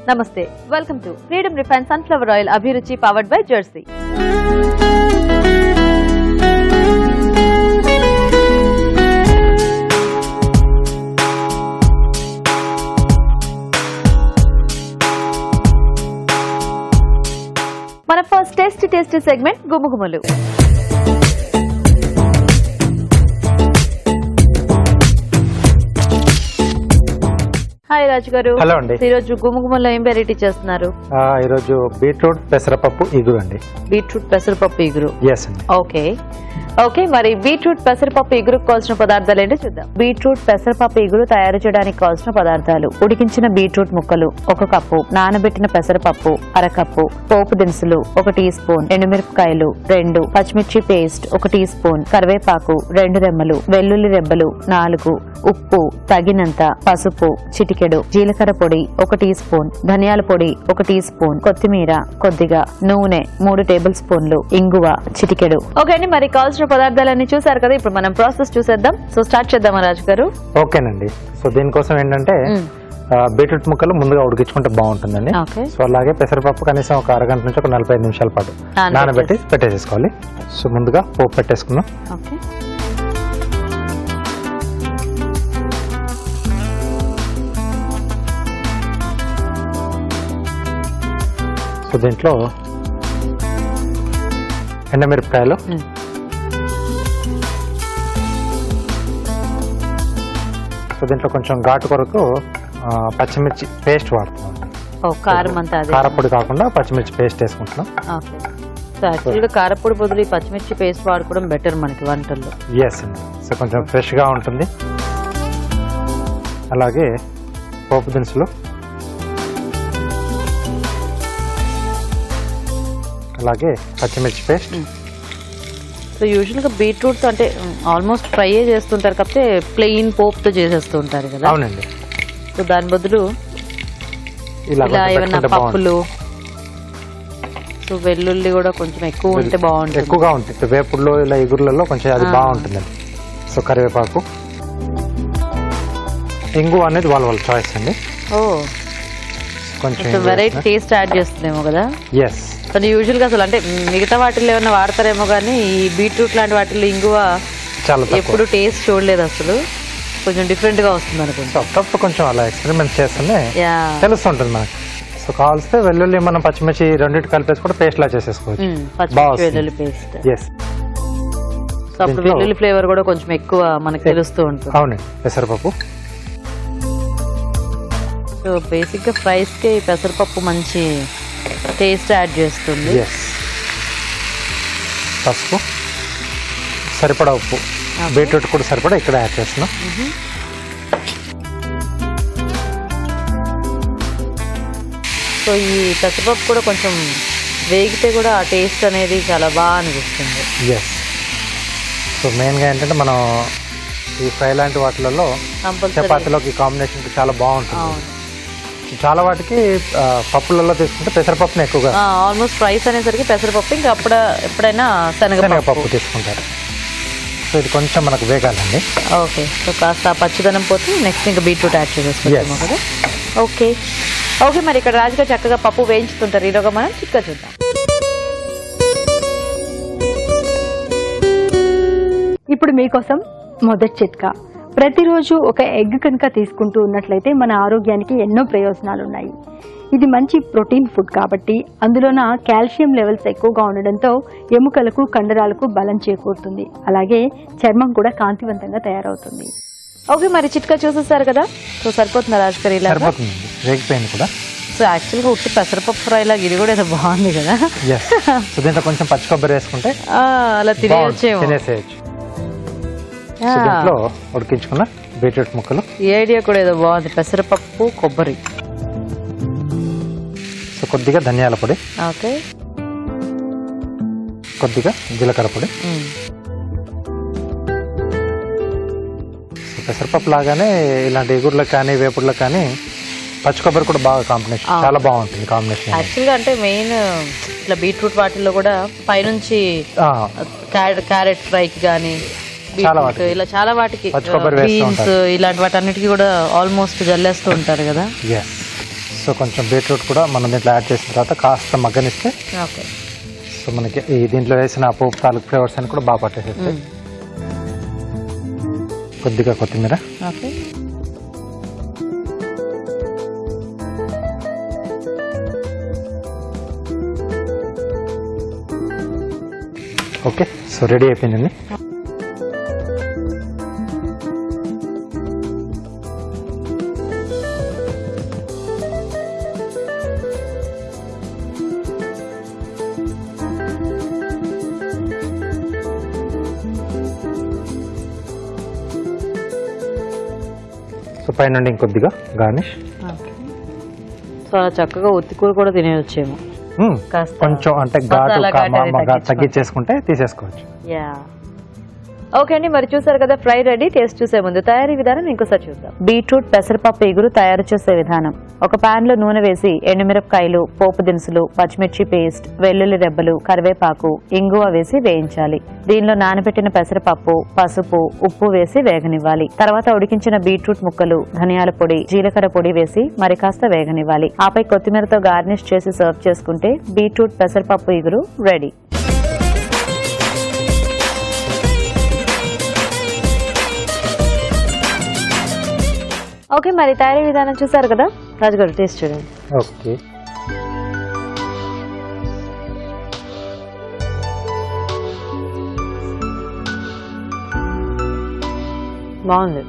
Namaste. Welcome to Freedom Refined Sunflower Oil Abhiruchi powered by Jersey. మన first tasty segment గుమగుమలు. Hi రాజు గారు. Hello అండి. ఈ రోజు గుమగుమల్లో ఏం వెరైటీ చేస్తున్నారు? ఈ రోజు బీట్రూట్ పెసరపప్పు ఇగురు అండి. బీట్రూట్ పెసరపప్పు ఇగురు. yes అండి. ఓకే మరి బీట్రూట్ పెసరపప్పు ఇగురుకు కావాల్సిన పదార్థాలు ఏంటో చూద్దాం. బీట్రూట్ పెసరపప్పు ఇగురు తయారు చేయడానికి కావాల్సిన పదార్థాలు: ఉడికించిన బీట్రూట్ ముక్కలు 1 కప్పు, నానబెట్టిన పెసరపప్పు 1/2 కప్పు, పోపు దినుసులు 1 టీ స్పూన్, ఎండుమిరపకాయలు 2, పచ్చిమిర్చి పేస్ట్ 1 టీ స్పూన్, కరివేపాకు 2 రెమ్మలు, వెల్లుల్లి రెబ్బలు 4, ఉప్పు తగినంత, పసుపు చిటికెడు, జీలకర్ర పొడి 1 టీ స్పూన్, ధనియాల పొడి 1 టీ స్పూన్, కొత్తిమీర కొద్దిగా, నూనె 3 టేబుల్ స్పూన్లు, ఇంగువ చిటికెడు. ఓకే అండి, మరి కావాల్సిన పదార్థాలన్నీ చూసారు కదా. ఇప్పుడు మనం ప్రాసెస్ చూసేద్దాం. సో స్టార్ట్ చేద్దామా రాజు గారు? ఓకేనండి. సో దీనికోసం ఏంటంటే బీట్రూట్ ముక్కలు ముందుగా ఉడికించుకుంటే బాగుంటుందండి. సో అలాగే పెసరపప్పు కనీసం ఒక అరగంట నుంచి ఒక 45 నిమిషాల పాటు నానబెట్టి పెట్టేసుకోవాలి. సో ముందుగా పోపు పెట్టేసుకున్నాం. సో దీంట్లో ఎండమిరపకాయలు, సో దీంట్లో కొంచెం ఘాటు కొరకు పచ్చిమిర్చి పేస్ట్ వాడుతున్నాం. కారపొడి కాకుండా పచ్చిమిర్చి పేస్ట్ వేసుకుంటున్నాం. యాక్చువల్గా కారపొడి బదులు పచ్చిమిర్చి పేస్ట్ వాడుకోవడం బెటర్ మనకి వంటల్లో. ఎస్ అండి. సో కొంచెం ఫ్రెష్ గా ఉంటుంది. అలాగే పోపు దినుసులు, అలాగే పచ్చిమిర్చి పేస్ట్. సో యూజువల్ గా బీట్రూట్ అంటే ఆల్మోస్ట్ ఫ్రై చేస్తుంటారు కాకపోతే ప్లెయిన్ పోపుతో చేసేస్తూ ఉంటారు కదా. అవునండి. సో దాని బదులు ఇలా ఏమైనా పప్పులు, సో వెల్లుల్లి కూడా కొంచెం ఎక్కువ ఉంటే బాగుంటుంది. ఎక్కువగా ఉంటుంది వేపుడులో ఇలా ఇగుర్లలో కొంచెం అది బాగుంటుందండి. సో కరివేపాకు, ఇంగు అనేది వాళ్ళ చాయిస్ అండి. కొంచెం వెరైటీ టేస్ట్ యాడ్ చేస్తుందేమో కదా. ఎస్. కానీ యూజువల్ గా అసలు అంటే మిగతా వాటిల్లో ఏమైనా వాడతారేమో కానీ ఈ బీట్రూట్ లాంటి వాటిల్లో ఇంగువ ఎప్పుడు టేస్ట్ చూడలేదు అసలు. కొంచెం డిఫరెంట్ గా వస్తుంది అనుకుంటా. అప్పుడప్పుడు కొంచెం అలా ఎక్స్పెరిమెంట్ చేస్తేనే తెలుస్తుంటుంది మనకి. సో కావాల్స్తే వెల్లుల్లి మనం పచ్చిమిర్చి రెండింటి కలిపేసి కూడా పేస్ట్ లా చేసేసుకోవచ్చు. వెల్లుల్లి పేస్ట్. ఎస్. సో అప్పుడు వెల్లుల్లి ఫ్లేవర్ కూడా కొంచెం ఎక్కువ మనకి తెలుస్తూ ఉంటుంది. అవునండి. పెసరపప్పు. సో బేసిక్ గా ఫ్రైస్ కి పెసరపప్పు మంచి టేస్ట్ యాడ్ చేస్తుంది. పసుపు సరిపడా, ఉప్పు బీట్రూట్ కూడా సరిపడా ఇక్కడ యాడ్ చేస్తున్నాం. సో ఈ పెసరపప్పు కూడా కొంచెం వేగితే కూడా ఆ టేస్ట్ అనేది చాలా బాగా అనిపిస్తుంది. ఎస్. సో మెయిన్గా ఏంటంటే మనం ఈ ఫ్రై లాంటి వాటిలలో చపాతీలోకి కాంబినేషన్ చాలా బాగుంటుంది. చాలా వాటికి పప్పులలో తీసుకుంటే పెసరపప్పుని ఎక్కువగా ఆల్మోస్ట్ ఫ్రైస్ అనేసరికి పెసరపప్పు, ఇంకా ఎప్పుడైనా శనగపప్పు తీసుకుంటారు. సో ఇది కొంచెం మనకు వేగాలండి. ఓకే. సో కాస్త పచ్చిదనం పోతే నెక్స్ట్ ఇంకా బీట్రూట్ యాడ్ చేసేసుకుంటాము కదా. ఓకే. మరి ఇక్కడ రాజుగా చక్కగా పప్పు వేయించుతుంటారు. ఈరోజు మనం చిట్కా చూద్దాం. ఇప్పుడు మీకోసం మొదటి చిట్కా. ప్రతిరోజు ఒక ఎగ్ కనుక తీసుకుంటూ ఉన్నట్లయితే మన ఆరోగ్యానికి ఎన్నో ప్రయోజనాలు ఉన్నాయి. ఇది మంచి ప్రోటీన్ ఫుడ్ కాబట్టి అందులోన కాల్షియం లెవెల్స్ ఎక్కువగా ఉండడంతో ఎముకలకు, కండరాలకు బలం చేకూరుతుంది. అలాగే చర్మం కూడా కాంతివంతంగా తయారవుతుంది. ఓకే, మరి చిట్కా చూసేస్తారు కదా. సో సరిపోతుందా రాజుగారు? ఇలా వేగిపోయింది కూడా. సో యాక్చువల్గా ఉట్టి పెసరపప్పు ఫ్రై లాగా ఇది కూడా ఏదో బాగుంది కదా. దీంట్లో కొంచెం పచ్చి కొబ్బరి వేసుకుంటే అలా తినేసేయచ్చు. దీంట్లో ఉడికించుకున్న బీట్రూట్ ముక్కలు. ఈ ఐడియా కూడా ఏదో బాగుంది, పెసరపప్పు కొబ్బరి. సో కొద్దిగా ధనియాల పొడి, ఓకే, కొద్దిగా జీలకర్ర పొడి. పెసరపప్పు లాగానే ఇలాంటి ఎగుర్లకు కానీ వేపుడులకు కానీ పచ్చి కొబ్బరి కూడా బాగా కాంబినేషన్, చాలా బాగుంటుంది కాంబినేషన్. యాక్చువల్గా అంటే మెయిన్ ఇట్లా బీట్రూట్ వాటిల్లో కూడా పైనుంచి క్యారెట్ ఫ్రైకి కానీ చాలా వాటికి ఇలా చాలా వాటికి పచ్చి కొబ్బరి వేస్తూ బీన్స్ ఉంటారు. ఇలాంటి వాటన్నిటికీ కూడా ఆల్మోస్ట్ జల్లేస్తూ ఉంటారు కదా. సో కొంచెం బీట్రూట్ కూడా మనం దీంట్లో యాడ్ చేసిన తర్వాత కాస్త మగ్గనిస్తే ఓకే. సో మనకి ఈ దీంట్లో వేసిన పోపు తాలూకు ఫ్లేవర్స్ అని కూడా బాగా పట్టేసేస్తాయి. కొద్దిగా కొత్తిమీర, ఓకే. ఓకే. సో రెడీ అయిపోయిందండి. సో పైన ఇంకొద్దిగా గార్నిష్. సో అలా చక్కగా ఒత్తికూర కూడా తినేయొచ్చేమో. కాస్త కొంచెం అంటే మసాలా ఘాటు అది తగ్గించేసుకుంటే తీసేసుకోవచ్చు. యా. ఓకే అండి, మరి చూసారు కదా ఫ్రై రెడీ. టేస్ట్ చూసే ముందు తయారీ విధానం ఇంకోసారి చూద్దాం. బీట్రూట్ పెసరపప్పు ఇగురు తయారు చేసే విధానం. ఒక పాన్ లో నూనె వేసి ఎండుమిరపకాయలు, పోపు దినుసులు, పచ్చిమిర్చి పేస్ట్, వెల్లుల్లి రెబ్బలు, కరివేపాకు, ఇంగువ వేసి వేయించాలి. దీనిలో నానబెట్టిన పెసరపప్పు, పసుపు, ఉప్పు వేసి వేగనివ్వాలి. తర్వాత ఉడికించిన బీట్రూట్ ముక్కలు, ధనియాల పొడి, జీలకర్ర పొడి వేసి మరి కాస్త వేగనివ్వాలి. ఆపై కొత్తిమీరతో గార్నిష్ చేసి సర్వ్ చేసుకుంటే బీట్రూట్ పెసరపప్పు ఇగురు రెడీ. ఓకే, మరి తయారీ విధానం చూసారు కదా. రాజుగారు టేస్ట్ చూడండి. ఓకే. బాగుంది.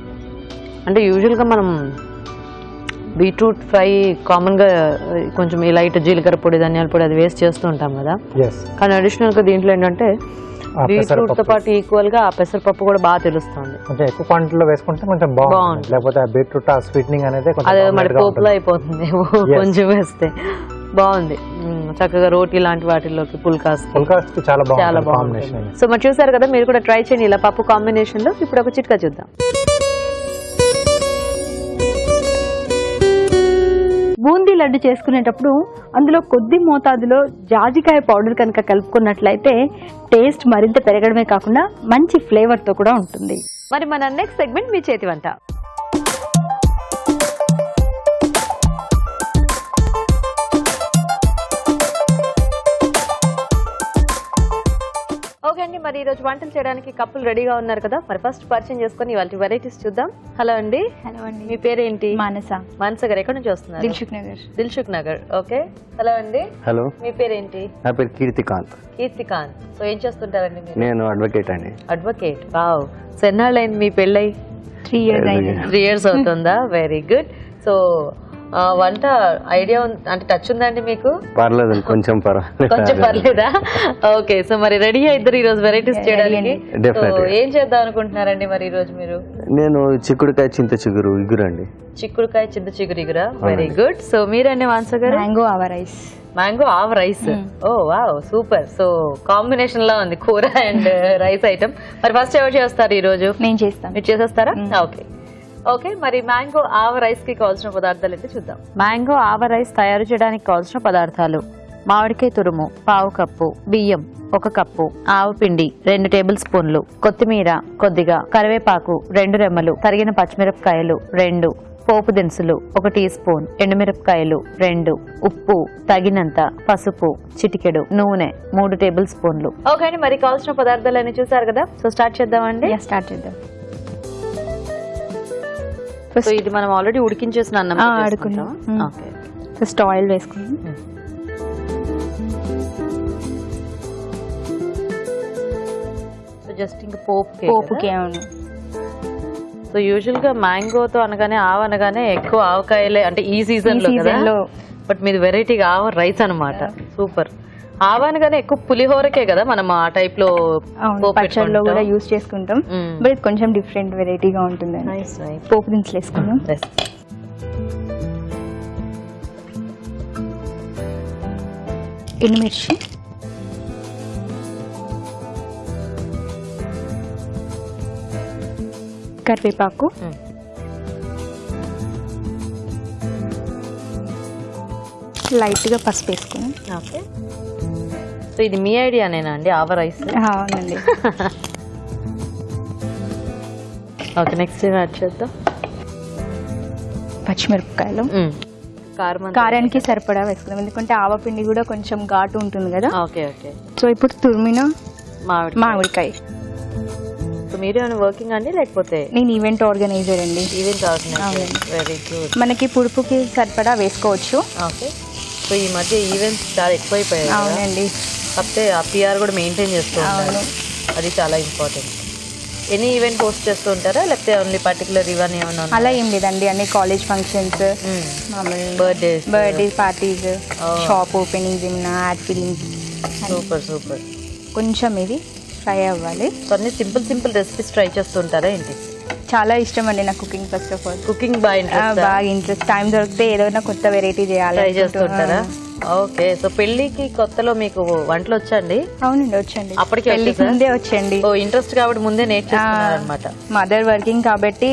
అంటే యూజువల్గా మనం బీట్రూట్ ఫ్రై కామన్గా కొంచెం ఈ లైట్ జీలకర్ర పొడి, ధనియాల పొడి అది వేస్ట్ చేస్తూ ఉంటాం కదా. కానీ అడిషనల్గా దీంట్లో ఏంటంటే బీట్రూట్ తో పాటు ఈక్వల్ గా ఆ పెసరపప్పు కూడా బాగా తెలుస్తుంది. కొంచెం ఎక్కువ క్వాంటిటీలో వేసుకుంటే కొంచెం బాగుంటుంది. లేకపోతే ఆ బీట్రూట్ ఆ స్వీట్నింగ్ అనేది అదే మరి పోపులో అయిపోతుంది కొంచెం వేస్తే. బాగుంది. చక్కగా రోటీ లాంటి వాటిల్లోకి పుల్కాస్కి చాలా బాగుంది. సో మరి చూసారు కదా, మీరు కూడా ట్రై చేయండి ఇలా పప్పు కాంబినేషన్ లో. ఇప్పుడు ఒక చిట్కా చూద్దాం. బూందీ లడ్డు చేసుకునేటప్పుడు అందులో కొద్ది మోతాదులో జాజికాయ పౌడర్ కనుక కలుపుకున్నట్లయితే టేస్ట్ మరింత పెరగడమే కాకుండా మంచి ఫ్లేవర్ తో కూడా ఉంటుంది. మరి మన నెక్స్ట్ సెగ్మెంట్ మీ చేతి వంట. ఓకే అండి, మరి ఈ రోజు వంటలు చేయడానికి కప్పులు రెడీగా ఉన్నారు కదా. మరి ఫస్ట్ పరిచయం చేసుకుని ఇవాళ వెరైటీస్ చూద్దాం. హలో అండి. హలో అండి. మీ పేరేంటి? మానస. మానస గారు ఎక్కడి నుంచి వస్తున్నారు? దిల్సుఖ్ నగర్. దిల్సుఖ్ నగర్. ఓకే. హలో అండి. హలో. మీ పేరేంటి? నా పేరు కీర్తికాంత్. కీర్తికాంత్. సో ఏం చేస్తుంటారండి మీరు? నేను అడ్వకేట్ అండి. అడ్వకేట్. వావ్. సో ఎన్నాళ్ళైంది మీ పెళ్ళై? 3 years అయింది. 3 years అవుతుందా? Very good. సో వంట ఐడియా అంటే టచ్ ఉందండి మీకు? పర్లేదు, కొంచెం కొంచెం పర్లేదా? ఓకే. సో మరి రెడీ ఇద్దరు ఈ రోజు వెరైటీస్ చేయడానికి. ఏం చేద్దాం అనుకుంటున్నారండి మరి ఈ రోజు మీరు? నేను చిక్కుడుకాయ చింత చిగురు ఇగురు అండి. చిక్కుడుకాయ చింత చిగురు ఇగురా. Very good. సో మీరండి మానస గారు? మ్యాంగో ఆవా రైస్. మ్యాంగో ఆవ rice. Oh wow, super. So combination లా ఉంది కూర అండ్ రైస్ ఐటమ్. మరి ఫస్ట్ ఎవరు చేస్తారు ఈ రోజు? నేను చేస్తాను. మీరు చేసేస్తారా? ఓకే. ఓకే, మరి మ్యాంగో ఆవ రైస్ కి కావాల్సిన పదార్థాలు అయితే చూద్దాం. మ్యాంగో ఆవ రైస్ తయారు చేయడానికి కావాల్సిన పదార్థాలు: మామిడికాయ తురుము 1/2 కప్పు, బియ్యం 1 కప్పు, ఆవ పిండి 2 టేబుల్ స్పూన్లు, కొత్తిమీర కొద్దిగా, కరివేపాకు 2 రెమ్మలు, తరిగిన పచ్చిమిరపకాయలు 2, పోపు దినుసులు 1 టీ స్పూన్, ఎండుమిరపకాయలు 2, ఉప్పు తగినంత, పసుపు చిటికెడు, నూనె 3 టేబుల్ స్పూన్లు. ఓకే అండి, మరి కావాల్సిన పదార్థాలన్నీ చూసారు కదా. సో స్టార్ట్ చేద్దామండి. స్టార్ట్ చేద్దాం. సో ఇది మనం ఆల్రెడీ ఉడికించేసిన అన్నం. ఓకే. ఫస్ట్ ఆయిల్ వేసుకున్నాం. సో జస్ట్ ఇంకా పోపుకి. అవును. సో యూజువల్ గా మ్యాంగోతో అనగానే ఆవ అనగానే ఎక్కువ ఆవకాయలే, అంటే ఈ సీజన్ లో. బట్ మీది వెరైటీగా ఆవ రైస్ అనమాట. సూపర్. ఆవ అనగానే ఎక్కువ పులిహోరకే కదా మనం ఆ టైప్ లో పచ్చడిలో కూడా యూజ్ చేసుకుంటాం. బట్ ఇది కొంచెం డిఫరెంట్ వెరైటీగా ఉంటుంది. పోపు దినుసులు వేసుకున్నాం. ఎండుమిర్చి, కరివేపాకు, లైట్ గా పసుపు వేసుకున్నాం. ఓకే. సో ఇది మీ ఐడియానేనా అండి ఆవ రైస్? అవునండి. ఓకే, నెక్స్ట్ ఏం యాడ్ చేద్దాం? పచ్చిమిరపకాయలు కారానికి సరిపడా వేసుకుందాం, ఎందుకంటే ఆవపిండి కూడా కొంచెం ఘాటు ఉంటుంది కదా. Okay okay. సో ఇప్పుడు తురిమిన మామిడికాయ. సో మీరు ఏమైనా వర్కింగ్ అండి లేకపోతే? నేను ఈవెంట్ ఆర్గనైజర్ అండి. Event organiser, very good. మనకి పులుపుకి సరిపడా వేసుకోవచ్చు. ఓకే. సో ఈ మధ్య ఈవెంట్స్ చాలా ఎక్కువైపోయాయి. అవునండి. కాకపోతే ఆ పిఆర్ కూడా మెయింటైన్ చేస్తూ ఉంటారు, అది చాలా ఇంపార్టెంట్. ఎనీ ఈవెంట్ పోస్ట్ చేస్తూ ఉంటారా లేకపోతే ఓన్లీ పర్టికులర్ ఇవన్నీ ఏమన్నా? అలా ఏం లేదండి, అన్ని college functions, birthday parties, shop openings, ఏమన్నా యాడ్ ఫిలింగ్స్. Super super. కొంచెం ఇది ఫ్రై అవ్వాలి. సో అన్ని సింపుల్ రెసిపీస్ ట్రై చేస్తూ ఉంటారా ఏంటి? చాలా ఇష్టం అండి నాకు cooking. First of all cooking బాగా ఇంట్రెస్ట్. టైం దొరికితే ఏదైనా కొత్త వెరైటీ చేయాలి ట్రై చేస్తుంటారా? ఓకే. సో పెళ్లికి కొత్తలో మీకు వంటలు వచ్చండి? అవునండి, వచ్చండి. అప్పటికి పెళ్లికి ముందే వచ్చండి. ఓ ఇంట్రెస్ట్ కాబట్టి ముందే నేర్చుకున్నారన్నమాట. మదర్ వర్కింగ్ కాబట్టి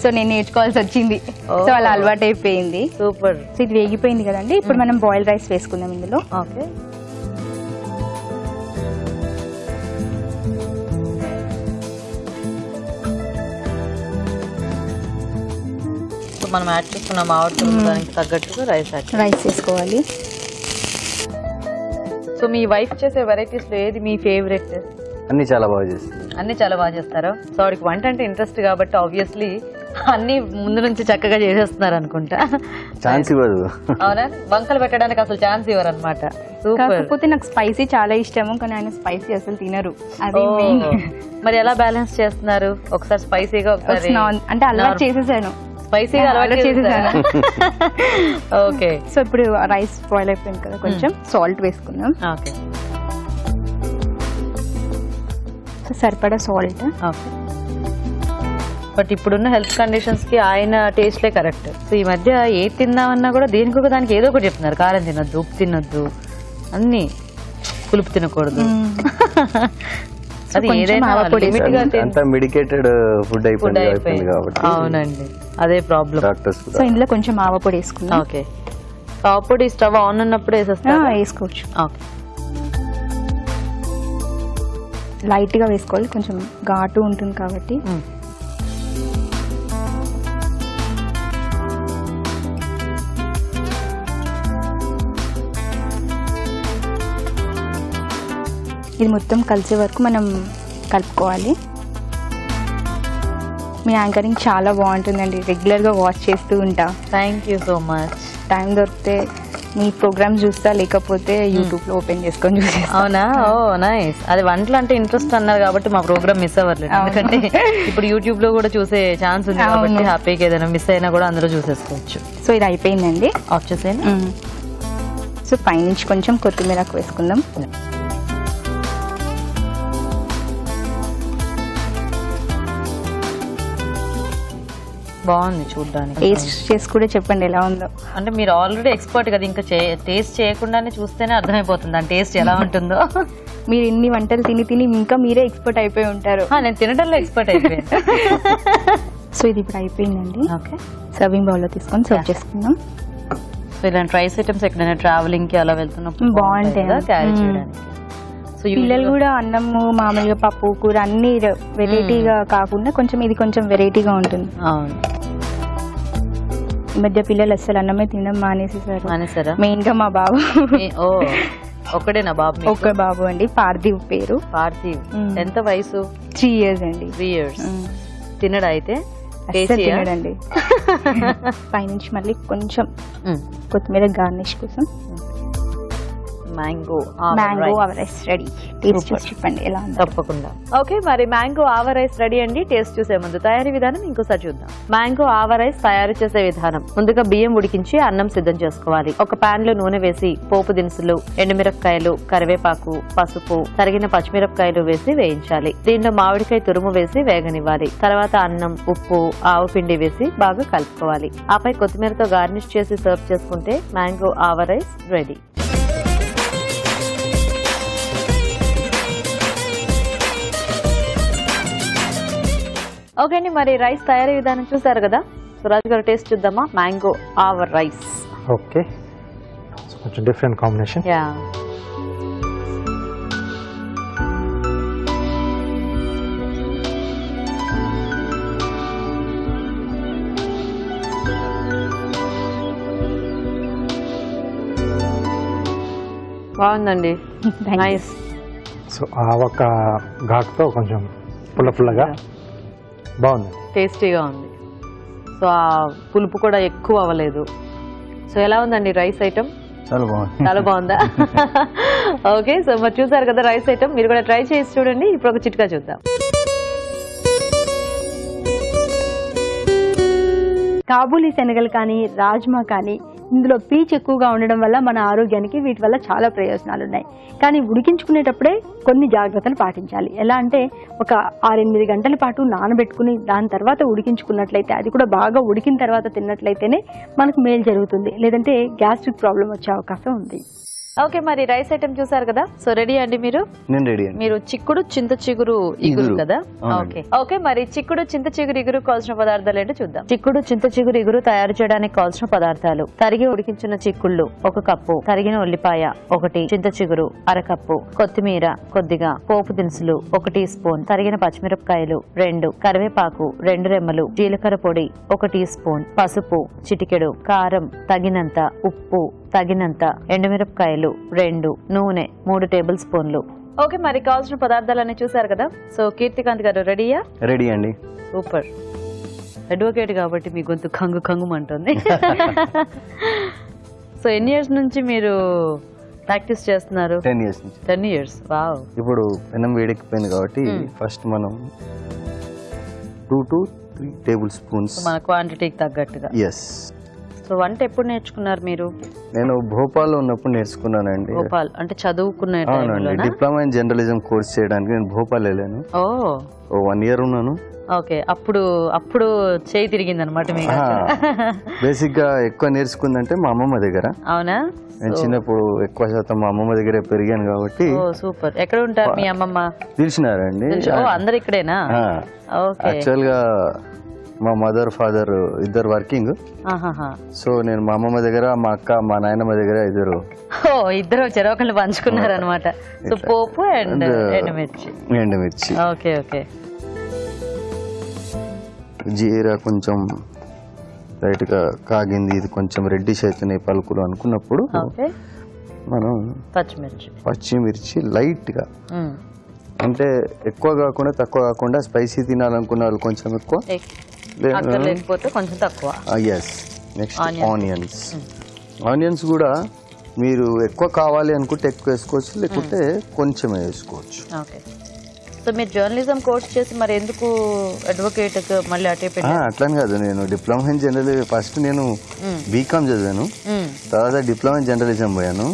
సో నేను నేర్చుకోవాల్సి వచ్చింది. సో అలా అలవాటు అయిపోయింది. సూపర్. సో ఇది వేగిపోయింది కదండి, ఇప్పుడు మనం బాయిల్ రైస్ వేసుకుందాం ఇందులో. ఓకే. మనం యాడ్ చేసుకున్న మామిడి దానికి తగ్గట్టుగా రైస్ వేసుకోవాలి. సో మీ వైఫ్ చేసే వెరైటీస్ లో ఏది మీ ఫేవరెట్? అన్ని చాలా బాగా చేస్తారు. అన్ని చాలా బాగా చేస్తారా? సో ఆవిడకి వంట అంటే ఇంట్రెస్ట్ కాబట్టి ఆబ్వియస్లీ అన్ని ముందు నుంచి చక్కగా చేసేస్తున్నారు అనుకుంటా. ఛాన్స్ ఇవ్వదు. అవునా? వంకలు పెట్టడానికి అసలు ఛాన్స్ ఇవ్వరు అనమాట. కాకపోతే నాకు స్పైసీ చాలా ఇష్టము, కానీ ఆయన స్పైసీ అసలు తినరు. అది మరి ఎలా బ్యాలెన్స్ చేస్తున్నారు? ఒకసారి స్పైసీగా, ఒకసారి అంటే అలవాటు చేసేసాను, స్పైసీగా అలవాటు చేసేసాను. ఓకే. సో ఇప్పుడు రైస్ బాయిల్ అయిపోయింది కదా, కొంచెం సాల్ట్ వేసుకుందాం. ఓకే. సో సరిపడా సాల్ట్. ఓకే. బట్ ఇప్పుడున్న హెల్త్ కండిషన్స్ కి ఆయన టేస్ట్లే కరెక్ట్. సో ఈ మధ్య ఏది తిందామన్నా కూడా దేనికి దానికి ఏదో ఒకటి చెప్తున్నారు. కారం తినొద్దు, ఉప్పు తినొద్దు, అన్ని పులుపు తినకూడదు. అది ఏదైనా లిమిట్ గా అంతా మెడికేటెడ్ ఫుడ్ అయిపోయింది కాబట్టి. అవునండి, అదే ప్రాబ్లం. సో ఇందులో కొంచెం ఆవపొడి వేసుకుందాం. ఓకే. ఆవపొడి స్టవ్ ఆన్ ఉన్నప్పుడు వేసుకోవచ్చు. ఓకే. లైట్ గా వేసుకోవాలి, కొంచెం ఘాటు ఉంటుంది కాబట్టి. ఇది మొత్తం కలిసే వరకు మనం కలుపుకోవాలి. మీ యాంకరింగ్ చాలా బాగుంటుందండి, రెగ్యులర్గా వాచ్ చేస్తూ ఉంటా. Thank you so much. Time దొరికితే మీ ప్రోగ్రామ్ చూస్తా, లేకపోతే యూట్యూబ్లో ఓపెన్ చేసుకొని చూసి. అవునా? ఓ నైస్. అది వంటలు అంటే ఇంట్రెస్ట్ అన్నారు కాబట్టి మా ప్రోగ్రామ్ మిస్ అవ్వలేదు. ఎందుకంటే ఇప్పుడు యూట్యూబ్ లో కూడా చూసే ఛాన్స్ ఉంది కాబట్టి హ్యాపీగా ఏదైనా మిస్ అయినా కూడా అందరూ చూసేసుకోవచ్చు. సో ఇది అయిపోయిందండి, ఆఫ్ చేసేయండి. సో పైనుంచి కొంచెం కొత్తిమీరకు వేసుకుందాం. బాగుంది చూడడానికి. టేస్ట్ చేసి కూడా చెప్పండి ఎలా ఉందో. అంటే మీరు ఆల్రెడీ ఎక్స్పర్ట్ కదా, ఇంకా టేస్ట్ చేయకుండానే చూస్తేనే అర్థమైపోతుంది ఆ టేస్ట్ ఎలా ఉంటుందో. మీరు ఇన్ని వంటలు తిని తిని ఇంకా మీరే ఎక్స్పర్ట్ అయిపోయి ఉంటారు. నేను తినడంలో ఎక్స్పర్ట్ అయిపోయాను. సో ఇది ఇప్పుడు అయిపోయిందండి. ఓకే. సర్వింగ్ బౌల్ లో తీసుకొని సర్వ్ చేసుకుందాం. సో ఇలాంటి రైస్ ఐటమ్స్ ఎక్కడైనా ట్రావెలింగ్ కి అలా వెళ్తున్నప్పుడు బాగుంటాయి క్యారీ చేయడానికి. పిల్లలు కూడా అన్నము మామూలుగా పప్పు కూర అన్ని వెరైటీగా కాకుండా కొంచెం ఇది కొంచెం వెరైటీగా ఉంటుంది. ఈ మధ్య పిల్లలు అసలు అన్నమే తినడం మానేసేసారు. మెయిన్ గా మా బాబు. ఒక్కడేనా బాబు? ఒక్క బాబు అండి, పార్థివ్ పేరు. పార్థివ్. ఎంత వయసు? 3 years అండి. 3 years. తినడా అయితే? తినడండి. పైనుంచి మళ్ళీ కొంచెం కొత్తిమీర గార్నిష్ కోసం. Mango hour rice ready. Taste చూసి చెప్పండి ఎలా ఉంది. తప్పకుండా. ఓకే, మరి మ్యాంగో ఆవర్ రైస్ రెడీ అండి. టేస్ట్ చూసే ముందు తయారీ విధానం ఇంకోసారి చూద్దాం. మ్యాంగో ఆవర్ రైస్ తయారు చేసే విధానం. ముందుగా బియ్యం ఉడికించి అన్నం సిద్ధం చేసుకోవాలి. ఒక పాన్ లో నూనె వేసి పోపు దినుసులు, ఎండుమిరపకాయలు, కరివేపాకు, పసుపు, తరిగిన పచ్చిమిరపకాయలు వేసి వేయించాలి. దీంట్లో మామిడికాయ తురుము వేసి వేగనివ్వాలి. తర్వాత అన్నం, ఉప్పు, ఆవు పిండి వేసి బాగా కలుపుకోవాలి. ఆపై కొత్తిమీరతో గార్నిష్ చేసి సర్వ్ చేసుకుంటే mango hour rice ready. Okay అండి, మరి రైస్ తయారీ విధానం చూసారు కదా. సో రాజు గారు టేస్ట్ చూద్దామా? Mango hour rice. ఓకే, కొంచెం డిఫరెంట్ కాంబినేషన్. యా, బాగుందండి, నైస్. సో ఆ ఒక్క ఘాటుతో కొంచెం పుల్లగా బాగుంది, టేస్టీగా ఉంది. సో ఆ పులుపు కూడా ఎక్కువ అవ్వలేదు. సో ఎలా ఉందండి రైస్ ఐటమ్? చాలా బాగుంది. చాలా బాగుందా? ఓకే, సో మరి చూసారు కదా రైస్ ఐటమ్, మీరు కూడా ట్రై చేసి చూడండి. ఇప్పుడు ఒక చిట్కా చూద్దాం. కాబూలీ శనగలు కానీ రాజ్మా కానీ ఇందులో పీచు ఎక్కువగా ఉండడం వల్ల మన ఆరోగ్యానికి వీటి వల్ల చాలా ప్రయోజనాలు ఉన్నాయి. కానీ ఉడికించుకునేటప్పుడే కొన్ని జాగ్రత్తలు పాటించాలి. ఎలా అంటే ఒక 6-8 గంటల పాటు నానబెట్టుకుని దాని తర్వాత ఉడికించుకున్నట్లయితే, అది కూడా బాగా ఉడికిన తర్వాత తిన్నట్లయితేనే మనకు మేలు జరుగుతుంది. లేదంటే గ్యాస్ట్రిక్ ప్రాబ్లం వచ్చే అవకాశం ఉంది. ఓకే, మరి రైస్ ఐటమ్ చూసారు కదా. సో రెడీ అండి మీరు? నేను రెడీ అండి. మీరు చిక్కుడు చింత చిగురు ఇగురు కదా? అవునండి. ఓకే, మరి చిక్కుడు చింత చిగురు ఇగురు కావాల్సిన పదార్థాలు ఏంటో చూద్దాం. చిక్కుడు చింత చిగురు ఇగురు తయారు చేయడానికి కావాల్సిన పదార్థాలు: తరిగి ఉడికించిన చిక్కుళ్ళు 1 కప్పు, తరిగిన ఉల్లిపాయ 1, చింత చిగురు 1/2 కప్పు, కొత్తిమీర కొద్దిగా, పోపు దినుసులు 1 టీ స్పూన్, తరిగిన పచ్చిమిరపకాయలు 2, కరివేపాకు 2 రెమ్మలు, జీలకర్ర పొడి 1 టీ స్పూన్, పసుపు చిటికెడు, కారం తగినంత, ఉప్పు తగినంత, ఎండుమిరపకాయలు 2, నూనె 3 టేబుల్ స్పూన్లు. ఓకే, మరి కావాల్సిన పదార్థాలన్నీ చూసారు కదా. సో కీర్తికాంత్ గారు రెడీయా? రెడీ అండి. సూపర్. అడ్వకేట్ కాబట్టి మీ గొంతు కంగు అంటుంది. సో ఎన్ని ఇయర్స్ నుంచి మీరు ప్రాక్టీస్ చేస్తున్నారు? 10 years నుంచి. 10 years. వావ్. ఇప్పుడు పెనం వేడెక్కిపోయింది కాబట్టి ఫస్ట్ మనం 2 to 3 టేబుల్ స్పూన్స్. మన క్వాంటిటీకి తగ్గట్టుగా. ఎస్. సో వంట ఎప్పుడు నేర్చుకున్నారు మీరు? నేను భోపాల్లో ఉన్నప్పుడు నేర్చుకున్నానండి. భోపాల్ అంటే చదువుకునే అవునండి. టైంలోనా? డిప్లొమా ఇన్ జర్నలిజం కోర్స్ చేయడానికి నేను భోపాల్ వెళ్ళాను. ఓ 1 year ఉన్నాను. ఓకే, అప్పుడు చేయి తిరిగింది అనమాట మీకు. బేసిక్ గా ఎక్కువ నేర్చుకుందంటే మా అమ్మమ్మ దగ్గర. అవునా? నేను చిన్నప్పుడు ఎక్కువ శాతం మా అమ్మమ్మ దగ్గరే పెరిగాను కాబట్టి. ఓ సూపర్. ఎక్కడ ఉంటారు మీ అమ్మమ్మ? తెలిసినారండి. ఓ అందరు ఇక్కడేనా? ఓకే. యాక్చువల్ గా మా మదర్ ఫాదర్ ఇద్దరు వర్కింగ్. సో నేను మా అమ్మమ్మ దగ్గర, మా అక్క, మా నాయనమ్మ దగ్గర ఇద్దరు చెరొకళ్ళు పంచుకున్నారు అనమాట. సో పోపు అండ్ ఎండుమిర్చి. Okay okay. జీరా కొంచెం లైట్ గా కాగింది, ఇది కొంచెం రెడ్డిష్ అవుతున్నాయి పలుకులు అనుకున్నప్పుడు మనం పచ్చిమిర్చి లైట్ గా, అంటే ఎక్కువ కాకుండా తక్కువ కాకుండా, స్పైసీ తినాలనుకున్న వాళ్ళు కొంచెం ఎక్కువ, లేకపోతే కొంచెం తక్కువ. ఎస్. నెక్స్ట్ ఆనియన్స్ కూడా మీరు ఎక్కువ కావాలి అనుకుంటే ఎక్కువ వేసుకోవచ్చు, లేకుంటే కొంచెం వేసుకోవచ్చు. ఓకే. సో మీరు జర్నలిజం కోర్స్ చేసి మరి ఎందుకు అడ్వకేట్ మళ్ళీ అటే పెట్టారు? అట్లని కాదు, నేను డిప్లొమా ఇన్ జర్నలిజం ఫస్ట్ నేను బీకామ్ చదివాను, తర్వాత డిప్లొమా ఇన్ జర్నలిజం పోయాను.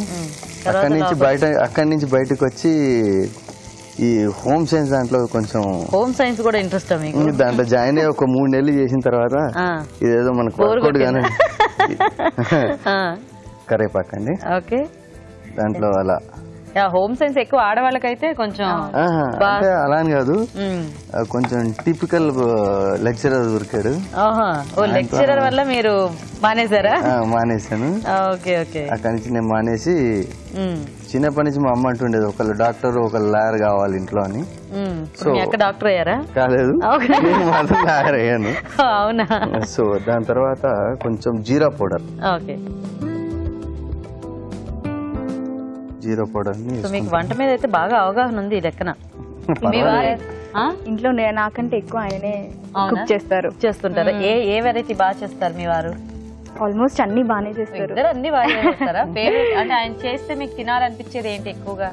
అక్కడి నుంచి బయటకు వచ్చి ఈ హోమ్ సైన్స్ దాంట్లో కొంచెం హోమ్ సైన్స్ కూడా ఇంట్రెస్ట్ మీకు? దాంట్లో జాయిన్ అయ్యి ఒక 3 నెలలు చేసిన తర్వాత ఇదేదో మనకు వర్కౌట్ గానే కరేపాకండి. ఓకే. దాంట్లో అలా హోమ్ సైన్స్ ఎక్కువ ఆడవాళ్ళకైతే కొంచెం అంటే అలా అని కాదు, కొంచెం టిపికల్ లెక్చరర్ దొరికాడు. లెక్చరర్ వల్ల మీరు మానేశారా? మానేశాను. Okay okay. అక్కడి నుంచి నేను మానేసి, చిన్నప్పటి నుంచి మా అమ్మ అంటుండేది ఒకళ్ళు డాక్టర్ ఒకళ్ళు లాయర్ కావాలి ఇంట్లో అని. సో డాక్టర్ అయ్యారా? కాలేదు, నేను మాత్రం లాయర్ అయ్యాను. అవునా? సో దాని తర్వాత కొంచెం జీరా పౌడర్. ఓకే. జీరా పౌడర్. మీకు వంట మీద అయితే బాగా అవగాహన ఉంది ఈ లెక్కన. ఇంట్లో నాకంటే ఎక్కువ ఆయనే కుక్ చేస్తుంటారు. ఏ వెరైటీ బాగా చేస్తారు మీ వారు? ఆల్మోస్ట్ అన్ని బాగానే చేస్తారు. అన్ని బాగా చేస్తారా? ఫేవరెట్ అంటే ఆయన చేస్తే మీకు తినాలనిపించేది ఏంటి ఎక్కువగా?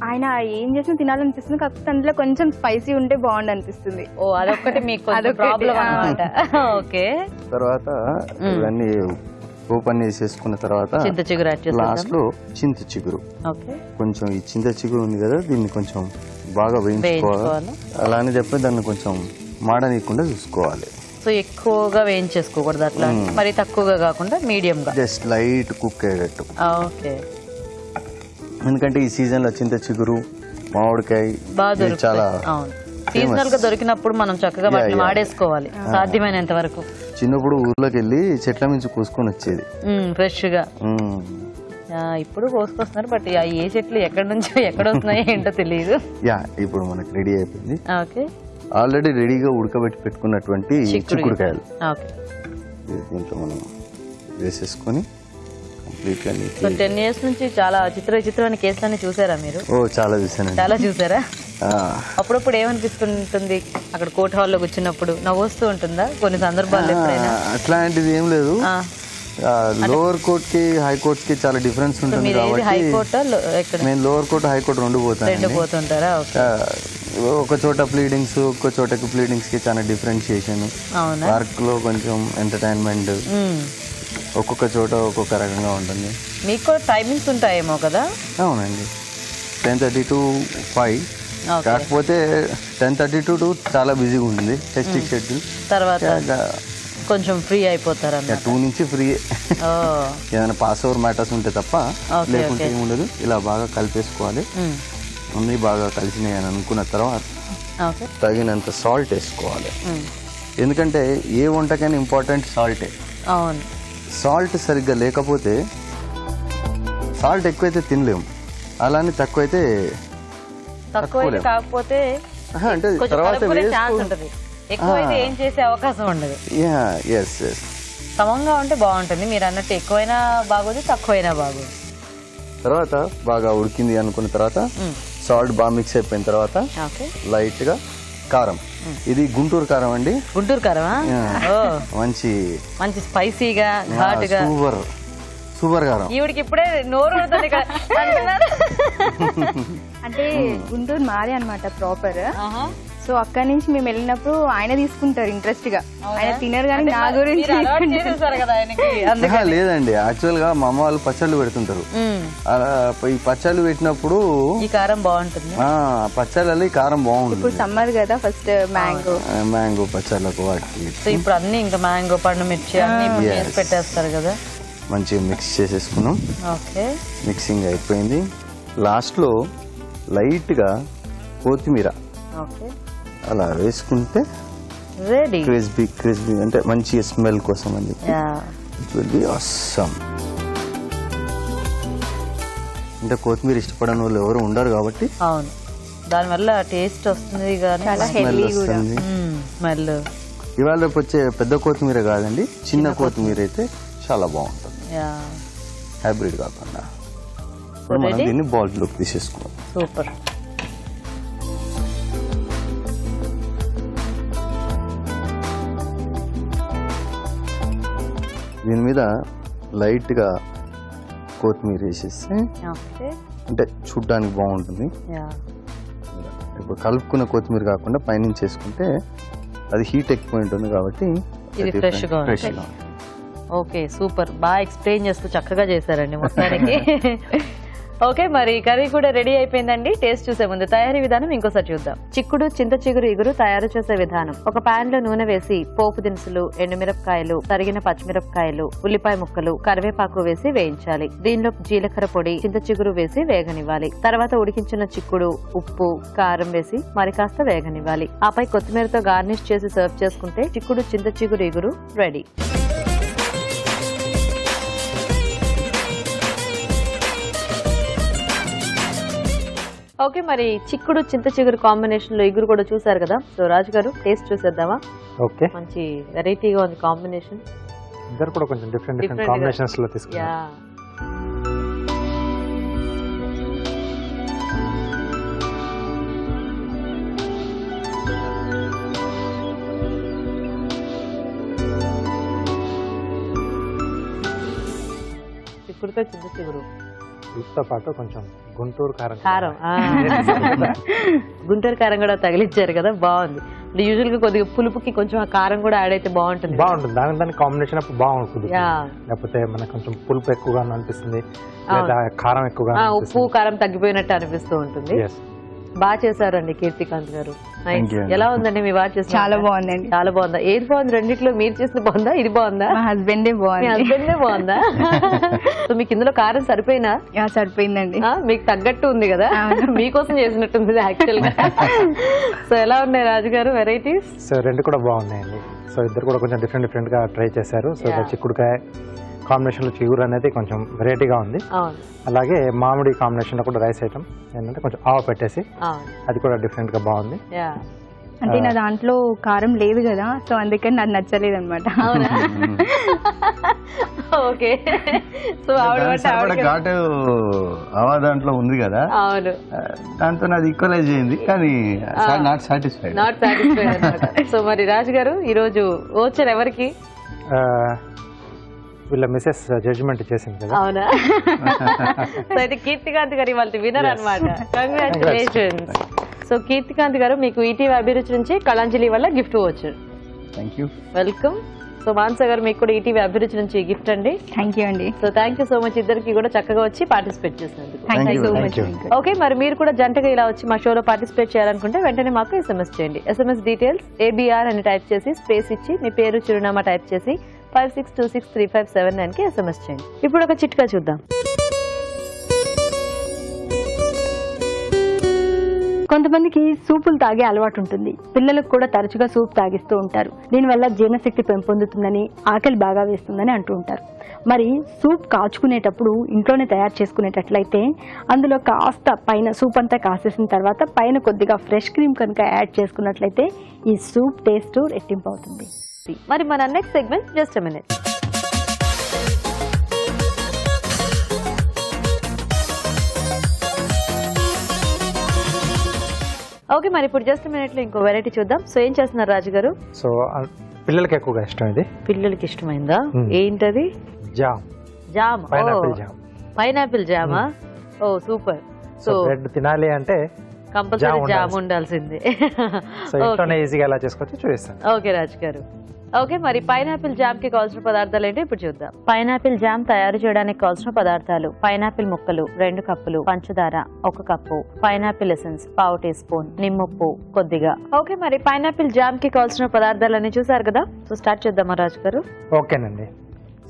ఆయన ఏం చేసినా తినాలనిపిస్తుంది, కాకపోతే అందులో కొంచెం స్పైసీ ఉంటే బాగుంది అనిపిస్తుంది. ఓ అదొక్కటి మీకు ప్రాబ్లం అన్నమాట. ఓకే. తర్వాత ఇవన్నీ ఓపెన్ చేసేసుకున్న తర్వాత చింత చిగురు లాస్ట్ లో చింత చిగురు, కొంచెం ఈ చింత చిగురు ఉంది కదా, దీన్ని కొంచెం బాగా వేయించుకోవాలి. అలా అని చెప్పి దాన్ని కొంచెం మాడనీయకుండా చూసుకోవాలి. సో ఎక్కువగా వేయించేసుకోకూడదు, అట్లా మరి తక్కువగా కాకుండా మీడియం గా జస్ట్ లైట్ కుక్ అయ్యేటట్టు. ఓకే. ఎందుకంటే ఈ సీజన్ లో చింత చిగురు, మామిడికాయ చాలా సీజనల్ గా దొరికినప్పుడు మనం చక్కగా వాటిని వాడేసుకోవాలి సాధ్యమైనంత వరకు. చిన్నప్పుడు ఊర్లోకి వెళ్ళి చెట్ల నుంచి కోసుకొని వచ్చేది ఫ్రెష్ గా. ఇప్పుడు కోసుకొస్తున్నారు, బట్ ఏ చెట్లు ఎక్కడి నుంచి ఎక్కడ వస్తున్నాయో ఏంటో తెలియదు. ఇప్పుడు మనకి రెడీ అయిపోయింది. ఓకే. ఆల్రెడీ రెడీగా ఉడకబెట్టి పెట్టుకున్నటువంటి చిక్కుడుకాయలు ఓకే దీంట్లో మనం వేసేసుకొని కంప్లీట్ గా నీట్. 10 years నుంచి చాలా చిత్రమైన కేసులన్నీ చూసారా మీరు? ఓ చాలా చూసానండి. చాలా చూసారా? అప్పుడప్పుడు ఏమనిపిస్తుంటుంది అక్కడ కోర్ట్ హాల్లో కూర్చున్నప్పుడు? నవ్వొస్తూ ఉంటుందా కొన్ని సందర్భాల్లో ఎప్పుడైనా? అట్లాంటిది ఏం లేదు. లోవర్ కోర్ట్ కి హై కోర్ట్ కి చాలా డిఫరెన్స్ ఉంటుంది కాబట్టి నేను లోవర్ కోర్ట్ హై కోర్ట్ రెండు పోతుంటారా? ఒక చోట ప్లీడింగ్స్, ఒక చోటకి ప్లీడింగ్స్ కి చాలా డిఫరెన్షియేషన్, వర్క్ లో కొంచెం ఎంటర్టైన్మెంట్, ఒక్కొక్క చోట ఒక్కొక్క రకంగా ఉంటుంది. మీకు టైమింగ్స్ ఉంటాయేమో కదా? అవునండి, 10:30 to 5. కాకపోతే 10:30 to 2 చాలా బిజీగా ఉంటుంది హెక్టిక్ షెడ్యూల్. తర్వాత కొంచెం ఫ్రీ అయిపోతారు అన్నమాట. 2 నుంచి ఫ్రీ. ఏదైనా పాస్ ఓవర్ మ్యాటర్స్ ఉంటే తప్ప, లేకుంటే ఏమి ఉండదు. ఇలా బాగా కలిపేసుకోవాలి. అన్నీ బాగా కలిసినాయి అని అనుకున్న తర్వాత తగినంత సాల్ట్ వేసుకోవాలి. ఎందుకంటే ఏ వంటకైనా ఇంపార్టెంట్ సాల్టే. అవును, సాల్ట్ సరిగ్గా లేకపోతే, సాల్ట్ ఎక్కువైతే తినలేము, అలానే తక్కువైతే కాకపోతే అంటే తర్వాత ఎక్కువైతే ఏం చేసే అవకాశం ఉండదు. సమంగా ఉంటే బాగుంటుంది. మీరు అన్నట్టు ఎక్కువైనా బాగోదు, తక్కువైనా బాగోదు. తర్వాత బాగా ఉడికింది అనుకున్న తర్వాత సాల్ట్ బాగా మిక్స్ అయిపోయిన తర్వాత లైట్ గా కారం. ఇది గుంటూరు కారం అండి. గుంటూరు కారం మంచి స్పైసీగా ఘాటుగా సూపర్ కారం. ఈవిడికి ఇప్పుడే నోరు అంటే గుంటూరు మాదే అనమాట ప్రాపర్. సో అక్కడి నుంచి మేము వెళ్ళినప్పుడు ఆయన తీసుకుంటారు ఇంట్రెస్ట్ గా. ఆయన తినరు కానీ నా గురించి లేదండి. యాక్చువల్ గా మా అమ్మ వాళ్ళు పచ్చళ్ళు పెడుతుంటారు. ఈ పచ్చళ్ళు పెట్టినప్పుడు ఈ కారం బాగుంటుంది. పచ్చళ్ళలో ఈ కారం బాగుంటుంది. ఇప్పుడు సమ్మర్ కదా, ఫస్ట్ మ్యాంగో పచ్చళ్ళకు వాటికి. సో ఇప్పుడు అన్ని ఇంకా మ్యాంగో, పండు మిర్చి అన్ని పెట్టేస్తారు కదా. మంచిగా మిక్స్ చేసేసుకున్నాం. మిక్సింగ్ అయిపోయింది. లాస్ట్ లో లైట్ గా కొత్తిమీర అలా వేసుకుంటే రెడీ. క్రిస్పీ అంటే మంచి స్మెల్ కోసం అని చెప్పి ఇట్ విల్ బి ఆసమ్. అంటే కొత్తిమీర ఇష్టపడని వాళ్ళు ఎవరు ఉండరు కాబట్టి అవును, దానివల్ల టేస్ట్ వస్తుంది. స్మెల్ వస్తుంది. ఇవాళ రేపు వచ్చే పెద్ద కొత్తిమీర కాదండి, చిన్న కొత్తిమీర అయితే చాలా బాగుంటుంది. హైబ్రిడ్ కాకుండా. మనం దీన్ని బౌల్ లోకి తీసేసుకున్నాం. సూపర్. దీని మీద లైట్ గా కొత్తిమీర వేసేసి అంటే చూడ్డానికి బాగుంటుంది. ఇప్పుడు కలుపుకున్న కొత్తిమీర కాకుండా పైనుంచి వేసుకుంటే అది హీట్ ఎక్కువ ఉంటుంది కాబట్టి ఫ్రెష్ గా. Okay, super. బాగా ఎక్స్ప్లెయిన్ చేస్తూ చక్కగా చేశారండి మొత్తానికి. ఓకే, మరి కర్రీ కూడా రెడీ అయిపోయిందండి. టేస్ట్ చూసే ముందు తయారీ విధానం ఇంకోసారి చూద్దాం. చిక్కుడు చింత చిగురు ఇగురు తయారు చేసే విధానం. ఒక పాన్ లో నూనె వేసి పోపు దినుసులు, ఎండుమిరపకాయలు, తరిగిన పచ్చిమిరపకాయలు, ఉల్లిపాయ ముక్కలు, కరివేపాకు వేసి వేయించాలి. దీనిలో జీలకర్ర పొడి, చింత చిగురు వేసి వేగనివ్వాలి. తర్వాత ఉడికించిన చిక్కుడు, ఉప్పు, కారం వేసి మరి కాస్త వేగనివ్వాలి. ఆపై కొత్తిమీరతో గార్నిష్ చేసి సర్వ్ చేసుకుంటే చిక్కుడు చింత చిగురు ఇగురు రెడీ. ఓకే, మరి చిక్కుడు చింత చిగురు కాంబినేషన్ లో ఇగురు కూడా చూసారు కదా. సో రాజు గారు టేస్ట్ చూసేద్దామా? ఓకే, మంచి వెరైటీగా ఉంది కాంబినేషన్. ఇద్దరు కూడా కొంచెం డిఫరెంట్ కాంబినేషన్స్ లో తీసుకున్నాం. చిక్కుడుతో చింత చిగురు వీటితో పాటు కొంచెం గుంటూరు కారం గుంటూరు కారం కూడా తగిలించారు కదా, బాగుంది. యూజువల్ గా కొద్దిగా పులుపుకి కొంచెం ఆ కారం కూడా యాడ్ అయితే బాగుంటుంది. దాని కాంబినేషన్ అప్పుడు బాగుంటుంది. లేకపోతే మనకు కొంచెం పులుపు ఎక్కువగా అనిపిస్తుంది, లేదా కారం ఎక్కువగా, ఉప్పు కారం తగ్గిపోయినట్టు అనిపిస్తూ ఉంటుంది. బాగా చేశారండి కీర్తికాంత్ గారు. ఎలా ఉందండి మీ వారు చేసిన? చాలా బాగుందండి. చాలా బాగుందా? ఏది బాగుంది రెండిట్లో? మీరు చేసిన బాగుందా, ఇది బాగుందా? మా హస్బెండే బాగుంది. హస్బెండే బాగుందా? సో మీకు ఇందులో కారం సరిపోయినా? సరిపోయిందండి. మీకు తగ్గట్టు ఉంది కదా, మీకోసం చేసినట్టుంది యాక్చువల్ గా. సో ఎలా ఉన్నాయి రాజు గారు వెరైటీస్? సో రెండు కూడా బాగున్నాయండి. సో ఇద్దరు కూడా కొంచెం డిఫరెంట్ గా ట్రై చేశారు. సో చిక్కుడుకాయ కాంబినేషన్ లో చిగురు అనేది కొంచెం వెరైటీగా ఉంది. అలాగే మామిడి కాంబినేషన్ లో కూడా రైస్ ఐటమ్ ఏంటంటే కొంచెం ఆవ పెట్టేసి అది కూడా డిఫరెంట్ గా బాగుంది. అంటే నా దాంట్లో కారం లేదు కదా, సో అందుకని నాకు నచ్చలేదు అనమాట. అవునా? ఓకే. సో ఘాటు అవా దాంట్లో ఉంది కదా, అవును, దాంతో అది ఈక్వలైజ్ అయింది, కానీ నాట్ సాటిస్ఫైడ్. సో మరి రాజు గారు ఈరోజు ఓచర్ ఎవరికి? వీళ్ళ మిసెస్ జడ్జిమెంట్ చేసింది కదా. అవునా? సో అయితే కీర్తికాంత్ గారు ఇవాళ విన్నర్ అన్నమాట. కంగ్రాచులేషన్స్. సో కీర్తికాంత్ గారు మీకు ఈటీవీ అభిరుచి నుంచి కళాంజలి వల్ల గిఫ్ట్ వచ్చారు. Thank you. వెల్కమ్. సో మానస గారు మీకు కూడా ఈటీవీ అభిరుచి నుంచి గిఫ్ట్ అండి. థ్యాంక్ యూ అండి. So thank you so much ఇద్దరికి కూడా చక్కగా వచ్చి పార్టిసిపేట్ చేసినందుకు. Thank you so much. Okay, మరి మీరు కూడా జంటగా ఇలా వచ్చి మా షోలో పార్టిసిపేట్ చేయాలనుకుంటే వెంటనే మాకు SMS చేయండి. SMS డీటెయిల్స్ ABR అని టైప్ చేసి స్పేస్ ఇచ్చి మీ పేరు చిరునామా టైప్ చేసి 56263579 కి SMS చేయండి. ఇప్పుడు ఒక చిట్కా చూద్దాం. కొంతమందికి సూపులు తాగే అలవాటు ఉంటుంది. పిల్లలకు కూడా తరచుగా సూప్ తాగిస్తూ ఉంటారు. దీనివల్ల జీర్ణశక్తి పెంపొందుతుందని, ఆకలి బాగా వేస్తుందని అంటూ ఉంటారు. మరి సూప్ కాచుకునేటప్పుడు ఇంట్లోనే తయారు చేసుకునేటట్లయితే అందులో కాస్త పైన సూప్ అంతా కాసేసిన తర్వాత పైన కొద్దిగా ఫ్రెష్ క్రీమ్ కనుక యాడ్ చేసుకున్నట్లయితే ఈ సూప్ టేస్ట్ రెట్టింపు అవుతుంది. మరి మన next segment just a minute. Okay, మరి ఇప్పుడు జస్ట్ మినిట్ లో ఇంకో వెరైటీ చూద్దాం. సో ఏం చేస్తున్నారు రాజు గారు? సో పిల్లలకి ఎక్కువగా ఇష్టం ఇది. పిల్లలకి ఇష్టమైందా? ఏంటది? Jam. Jam. Pineapple jam. Pineapple జామా? Oh super. సో బ్రెడ్ తినాలి అంటే కంపల్సరీ జామ్ ఉండాల్సిందే. సో ఇంట్లోనే ఈజీగా ఎలా చేసుకోవచ్చు చూపిస్తాను. ఓకే రాజు గారు. ఓకే, మరి పైనాపిల్ జామ్ కి కావాల్సిన పదార్థాలు ఏంటో ఇప్పుడు చూద్దాం. పైనాపిల్ జామ్ తయారు చేయడానికి కావాల్సిన పదార్థాలు: పైనాపిల్ ముక్కలు 2 కప్పులు, పంచదార 1 కప్పు, పైనాపిల్ ఎసెన్స్ 1/2 టీ స్పూన్, నిమ్మప్పు కొద్దిగా. ఓకే, మరి పైనాపిల్ జామ్ కి కావాల్సిన పదార్థాలన్నీ చూసారు కదా. సో స్టార్ట్ చేద్దామా రాజు గారు? ఓకేనండి.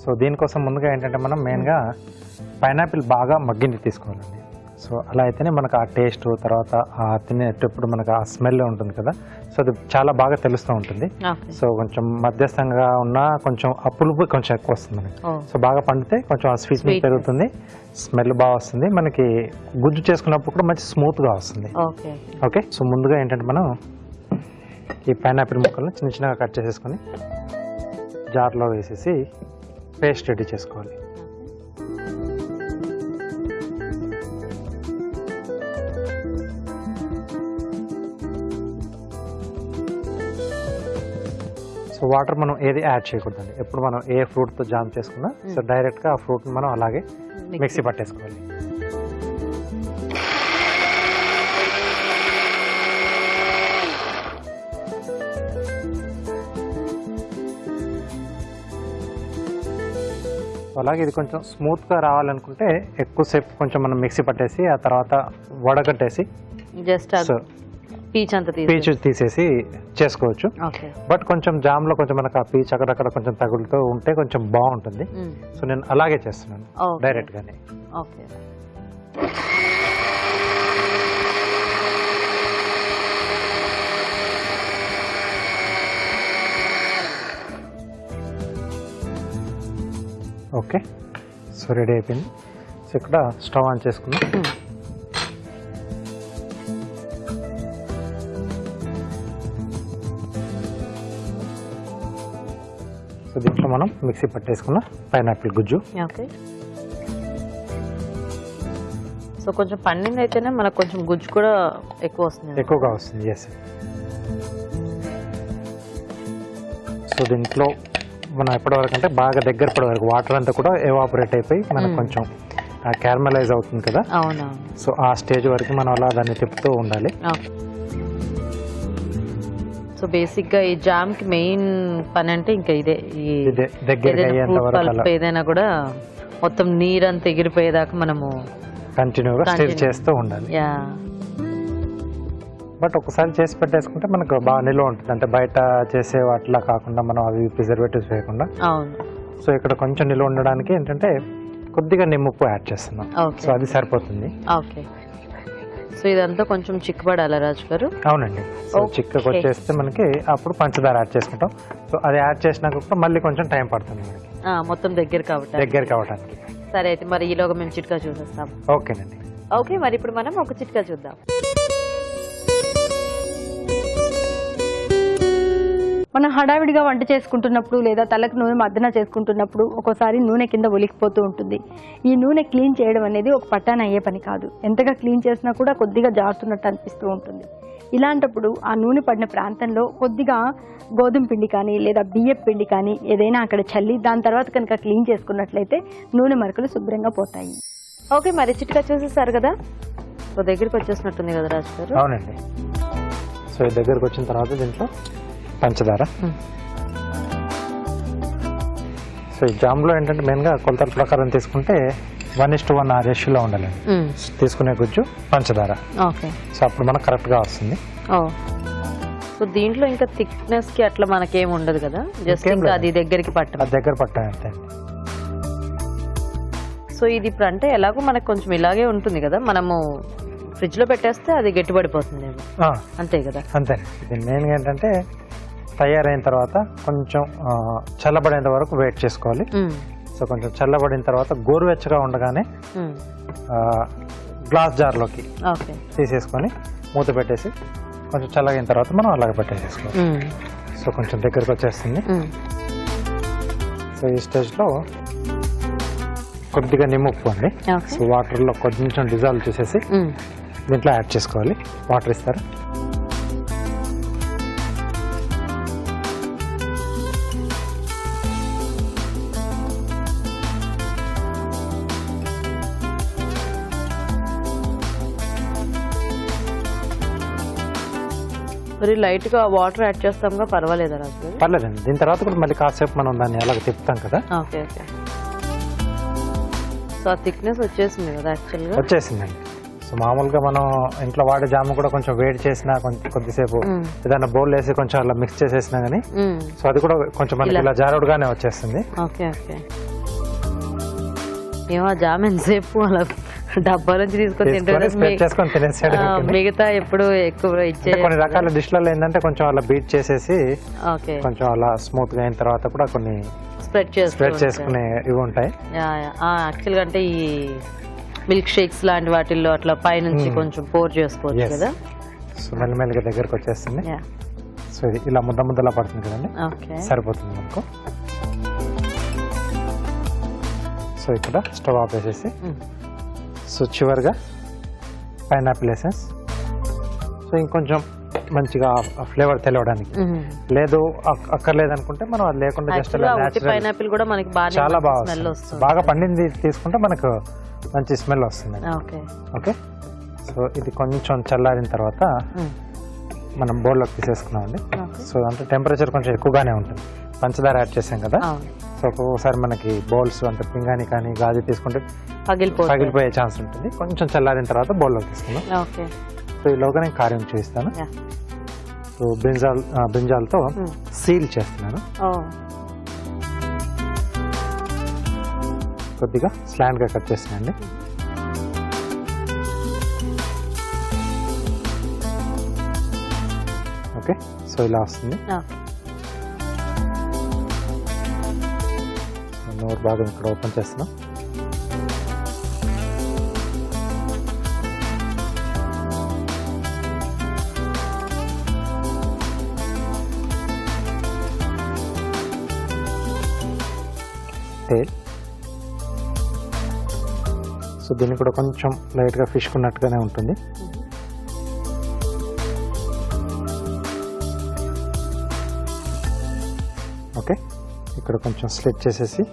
సో దీనికోసం ముందుగా ఏంటంటే మనం మెయిన్గా పైనాపిల్ బాగా మగ్గింది తీసుకోవాలండి. సో అలా అయితేనే మనకు ఆ టేస్ట్, తర్వాత ఆ తినేటప్పుడు మనకు ఆ స్మెల్ ఉంటుంది కదా, సో అది చాలా బాగా తెలుస్తూ ఉంటుంది. సో కొంచెం మధ్యస్థంగా ఉన్న కొంచెం ఆ పులుపు కొంచెం ఎక్కువ వస్తుంది మనకి. సో బాగా పండితే కొంచెం ఆ స్వీట్నెస్ పెరుగుతుంది, స్మెల్ బాగా వస్తుంది, మనకి గుజ్జు చేసుకున్నప్పుడు కూడా మంచి స్మూత్గా వస్తుంది. ఓకే, సో ముందుగా ఏంటంటే మనం ఈ పైనాపిల్ ముక్కలను చిన్న చిన్నగా కట్ చేసేసుకొని జార్లో వేసేసి పేస్ట్ రెడీ చేసుకోవాలి. సో వాటర్ మనం ఏది యాడ్ చేయకూడదండి. ఎప్పుడు మనం ఏ ఫ్రూట్తో జామ్ చేసుకున్నా సో డైరెక్ట్గా ఆ ఫ్రూట్ని మనం అలాగే మిక్సీ పట్టేసుకోవాలి. అలాగే ఇది కొంచెం స్మూత్గా రావాలనుకుంటే ఎక్కువసేపు కొంచెం మనం మిక్సీ పట్టేసి ఆ తర్వాత వడగట్టేసి జస్ట్ పీచు తీసేసి చేసుకోవచ్చు. బట్ కొంచెం జామ్ లో కొంచెం మనకు ఆ పీచ్ అక్కడక్కడ కొంచెం తగులుతూ ఉంటే కొంచెం బాగుంటుంది. సో నేను అలాగే చేస్తున్నాను డైరెక్ట్ గానే. ఓకే, సో రెడీ అయిపోయింది. సో ఇక్కడ స్టవ్ ఆన్ చేసుకున్నాం. సో దీంట్లో మనం మిక్సీ పట్టేసుకున్న పైనాపిల్ గుజ్జు. సో కొంచెం పండింది అయితేనే మనకు కొంచెం గుజ్జు కూడా ఎక్కువగా వస్తుంది. ఎస్. సో దీంట్లో మనం ఎప్పటివరకు అంటే బాగా దగ్గర పడే వరకు వాటర్ అంతా కూడా ఎవాపరేట్ అయిపోయి మనకు కొంచెం క్యారమలైజ్ అవుతుంది కదా. సో ఆ స్టేజ్ వరకు మనం అలా దాన్ని తిప్పుతూ ఉండాలి. సో బేసిక్ గా ఈ జామ్ కి మెయిన్ పని అంటే ఇంకా ఇదే ఏదైనా కూడా మొత్తం నీరంతా ఎగిరిపోయేదాకా మనము కంటిన్యూగా స్టిర్ చేస్తూ ఉండాలి. బట్ ఒకసారి చేసి పెట్టేసుకుంటే మనకు బాగా నిల్వ ఉంటుంది. అంటే బయట చేసే వాటిలా కాకుండా మనం అవి ప్రిజర్వేటివ్స్ వేయకుండా. సో ఇక్కడ కొంచెం నిల్వ ఉండడానికి ఏంటంటే కొద్దిగా నిమ్మప్పు యాడ్ చేస్తున్నాం. సో అది సరిపోతుంది. ఓకే, సో ఇదంతా కొంచెం చిక్కబడాలా రాజు గారు? అవునండి. సో చిక్కకు వచ్చేస్తే మనకి అప్పుడు పంచదార యాడ్ చేసుకుంటాం. సో అది యాడ్ చేసినాక కూడా మళ్ళీ కొంచెం టైం పడుతుంది మనకి మొత్తం దగ్గర కావడానికి. సరే, అయితే మరి ఈలోగా మేము చిట్కా చూసేస్తాం. ఓకేనండి. ఓకే, మరి ఇప్పుడు మనం ఒక చిట్కా చూద్దాం. మనం హడావిడిగా వంట చేసుకుంటున్నప్పుడు లేదా తలకు నూనె మద్దన చేసుకుంటున్నప్పుడు ఒక్కోసారి నూనె కింద ఒలికిపోతూ ఉంటుంది. ఈ నూనె క్లీన్ చేయడం అనేది ఒక పట్టాన అయ్యే పని కాదు. ఎంతగా క్లీన్ చేసినా కూడా కొద్దిగా జారుతున్నట్టు అనిపిస్తూ ఉంటుంది. ఇలాంటప్పుడు ఆ నూనె పడిన ప్రాంతంలో కొద్దిగా గోధుమ పిండి కానీ లేదా బియ్యం పిండి కానీ ఏదైనా అక్కడ చల్లి దాని తర్వాత కనుక క్లీన్ చేసుకున్నట్లయితే నూనె మరకలు శుభ్రంగా పోతాయి. ఓకే, మరి చిట్కా చూసేసారు కదా, సో దగ్గరికి వచ్చేసినట్టుంది కదా రాజు గారు. అవునండి. సో దగ్గరకు వచ్చిన తర్వాత దీంట్లో పంచదార. సో ఈ జామ్లో ఏంటంటే మెయిన్గా కొలతల ప్రకారం తీసుకుంటే 1:1 ఆ రేషియోలో ఉండాలండి తీసుకునే గుజ్జు పంచదార. ఓకే, సో అప్పుడు మనకు కరెక్ట్గా వస్తుంది. సో దీంట్లో ఇంకా థిక్నెస్ కి అట్లా మనకేం ఉండదు కదా, జస్ట్ ఇంకా అది దగ్గరికి పట్టడం, దగ్గర పట్టాలంటే. సో ఇది ఇప్పుడు అంటే ఎలాగో మనకు కొంచెం ఇలాగే ఉంటుంది కదా, మనము ఫ్రిడ్జ్ లో పెట్టేస్తే అది గట్టిపడిపోతుంది అంతే కదా. అంతే. ఇది మెయిన్గా ఏంటంటే తయారైన తర్వాత కొంచెం చల్లబడేంత వరకు వెయిట్ చేసుకోవాలి. సో కొంచెం చల్లబడిన తర్వాత గోరువెచ్చగా ఉండగానే గ్లాస్ జార్లోకి తీసేసుకొని మూత పెట్టేసి కొంచెం చల్లగిన తర్వాత మనం అలాగే పెట్టేసేసుకోవాలి. సో కొంచెం దగ్గరకు వచ్చేస్తుంది. సో ఈ స్టేజ్లో కొద్దిగా నిమ్ముప్పు అండి. సో వాటర్లో కొంచెం డిజాల్వ్ చేసేసి దీంట్లో యాడ్ చేసుకోవాలి. వాటర్ ఇస్తారు. మరి లైట్ గా వాటర్ యాడ్ చేస్తాంగా, పర్వాలేదా రాజు? పర్లేదండి. దీని తర్వాత కూడా మళ్ళీ కాసేపు మనం దాన్ని అలాగ తిప్పుతాం కదా. Okay okay. సో ఆ థిక్నెస్ వచ్చేసింది కదా యాక్చువల్గా. వచ్చేసిందండి. సో మామూలుగా మనం ఇంట్లో వాడే జాము కూడా కొంచెం వేడి చేసినా కొద్దిసేపు ఏదైనా బౌల్ వేసి కొంచెం అలా మిక్స్ చేసేసినా గానీ సో అది కూడా కొంచెం మనకి ఇలా జారుడుగానే వచ్చేస్తుంది. Okay okay. ఏమో జామ్ ఎంతసేపు అలా డబ్బా నుంచి తీసుకొని మిగతా ఎప్పుడు ఎక్కువ ఇచ్చే కొన్ని రకాల డిష్లలో ఏంటంటే కొంచెం అలా బీట్ చేసేసి కొంచెం అలా స్మూత్ గా అయిన తర్వాత కూడా కొన్ని స్ప్రెడ్ చేసుకునే ఇవి ఉంటాయి. యాక్చువల్గా అంటే ఈ మిల్క్ షేక్స్ లాంటి వాటిల్లో అట్లా పైనుంచి కొంచెం పోర్ చేసుకోవచ్చు కదా. సో మెల్లమెల్లగా దగ్గరకు వచ్చేస్తుంది. సో ఇది ఇలా ముద్దలా పడుతుంది కదండి, సరిపోతుంది మనకు. సో ఇక్కడ స్టవ్ ఆఫ్ వేసేసి సో చివరిగా పైనాపిల్ ఎసెన్స్. సో ఇంకొంచెం మంచిగా ఫ్లేవర్ తెలియడానికి, లేదు అక్కర్లేదనుకుంటే మనం అది లేకుండా జస్ట్ పైనాపిల్ కూడా మనకి చాలా బాగా పండింది తీసుకుంటే మనకు మంచి స్మెల్ వస్తుంది. ఓకే. సో ఇది కొంచెం చల్లారిన తర్వాత మనం బౌల్లోకి తీసేసుకున్నామండి. సో అంటే టెంపరేచర్ కొంచెం ఎక్కువగానే ఉంటుంది, పంచదార యాడ్ చేసాం కదా. సో ఒక్కొక్కసారి మనకి బౌల్స్ అంటే పింగాని కానీ గాజు తీసుకుంటే పగిలిపోయే ఛాన్స్ ఉంటుంది. కొంచెం చల్లారిన తర్వాత బౌల్లోకి తీసుకున్నాం. సో ఈలోగా నేను కారం చూపిస్తాను. సో బ్రింజాల్తో సీల్ చేస్తున్నాను. కొద్దిగా స్లాంట్ గా కట్ చేస్తున్నాండి. ఓకే. సో ఇలా వస్తుంది. నోరు భాగం ఇక్కడ ఓపెన్ చేస్తున్నాం. టేల్. సో దీన్ని కూడా కొంచెం లైట్గా ఫిష్ ఉన్నట్టుగానే ఉంటుంది. ఓకే. ఇక్కడ కొంచెం స్లిట్ చేసేసి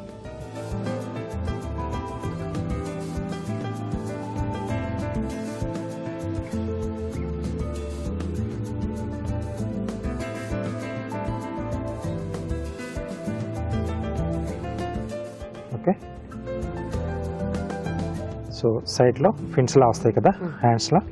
ఓకే. సో సైడ్లో ఫిన్స్ లా వస్తాయి కదా హ్యాండ్స్లో,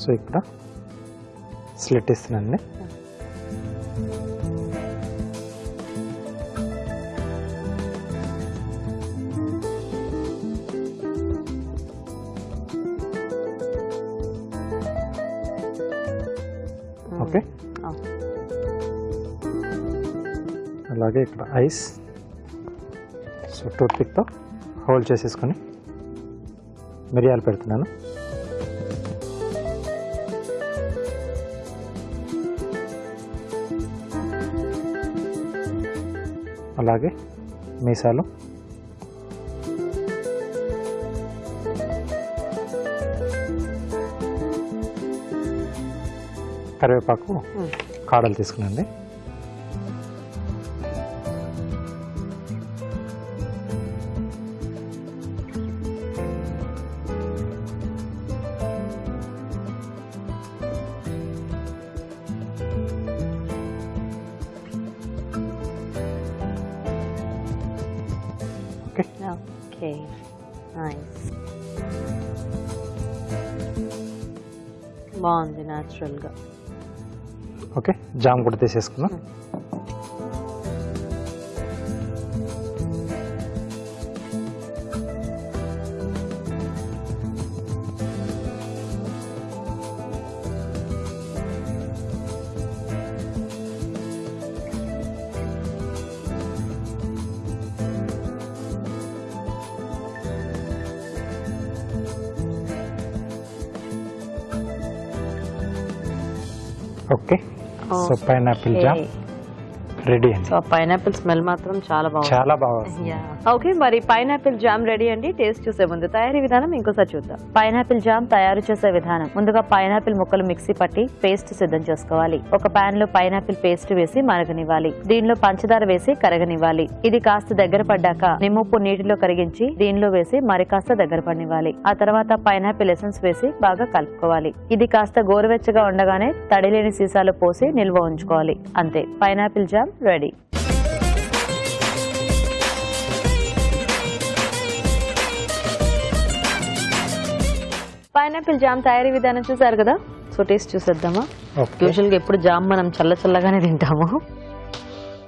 సో ఇక్కడ స్లిట్ ఇస్తున్నానండి. అలాగే ఇక్కడ ఐస్. సో టూత్ పిక్తో హోల్డ్ చేసేసుకొని మిరియాలు పెడుతున్నాను. అలాగే మీసాలు, కరివేపాకు కాడలు తీసుకునండి. ఓకే, నైస్, బాగుంది న్యాచురల్గా. ఓకే, జామ్ కూడా తీసేసుకున్నాం. Okay, so pineapple jam ready అండి. సో పైనాపిల్ స్మెల్ మాత్రం చాలా బాగుంది, చాలా బాగా వస్తుంది. ఓకే, మరి పైనాపిల్ జామ్ రెడీ అండి. టేస్ట్ చూసే ముందు తయారీ విధానం ఇంకోసారి చూద్దాం. పైనాపిల్ జామ్ తయారు చేసే విధానం: ముందుగా పైనాపిల్ ముక్కలు మిక్సీ పట్టి పేస్ట్ సిద్ధం చేసుకోవాలి. ఒక పాన్ లో పైనాపిల్ పేస్ట్ వేసి మరగనివ్వాలి. దీనిలో పంచదార వేసి కరగనివ్వాలి. ఇది కాస్త దగ్గర పడ్డాక నిమ్మప్పు నీటిలో కరిగించి దీనిలో వేసి మరి కాస్త దగ్గర పడినివ్వాలి. ఆ తర్వాత పైనాపిల్ ఎసెన్స్ వేసి బాగా కలుపుకోవాలి. ఇది కాస్త గోరువెచ్చగా ఉండగానే తడిలేని సీసాలో పోసి నిల్వ ఉంచుకోవాలి. అంతే, pineapple jam ready. Pineapple jam తయారీ విధానం చూసారు కదా. సో టేస్ట్ చూసేద్దామా. యూజువల్గా ఎప్పుడు జామ్ మనం చల్ల చల్లగానే తింటాము.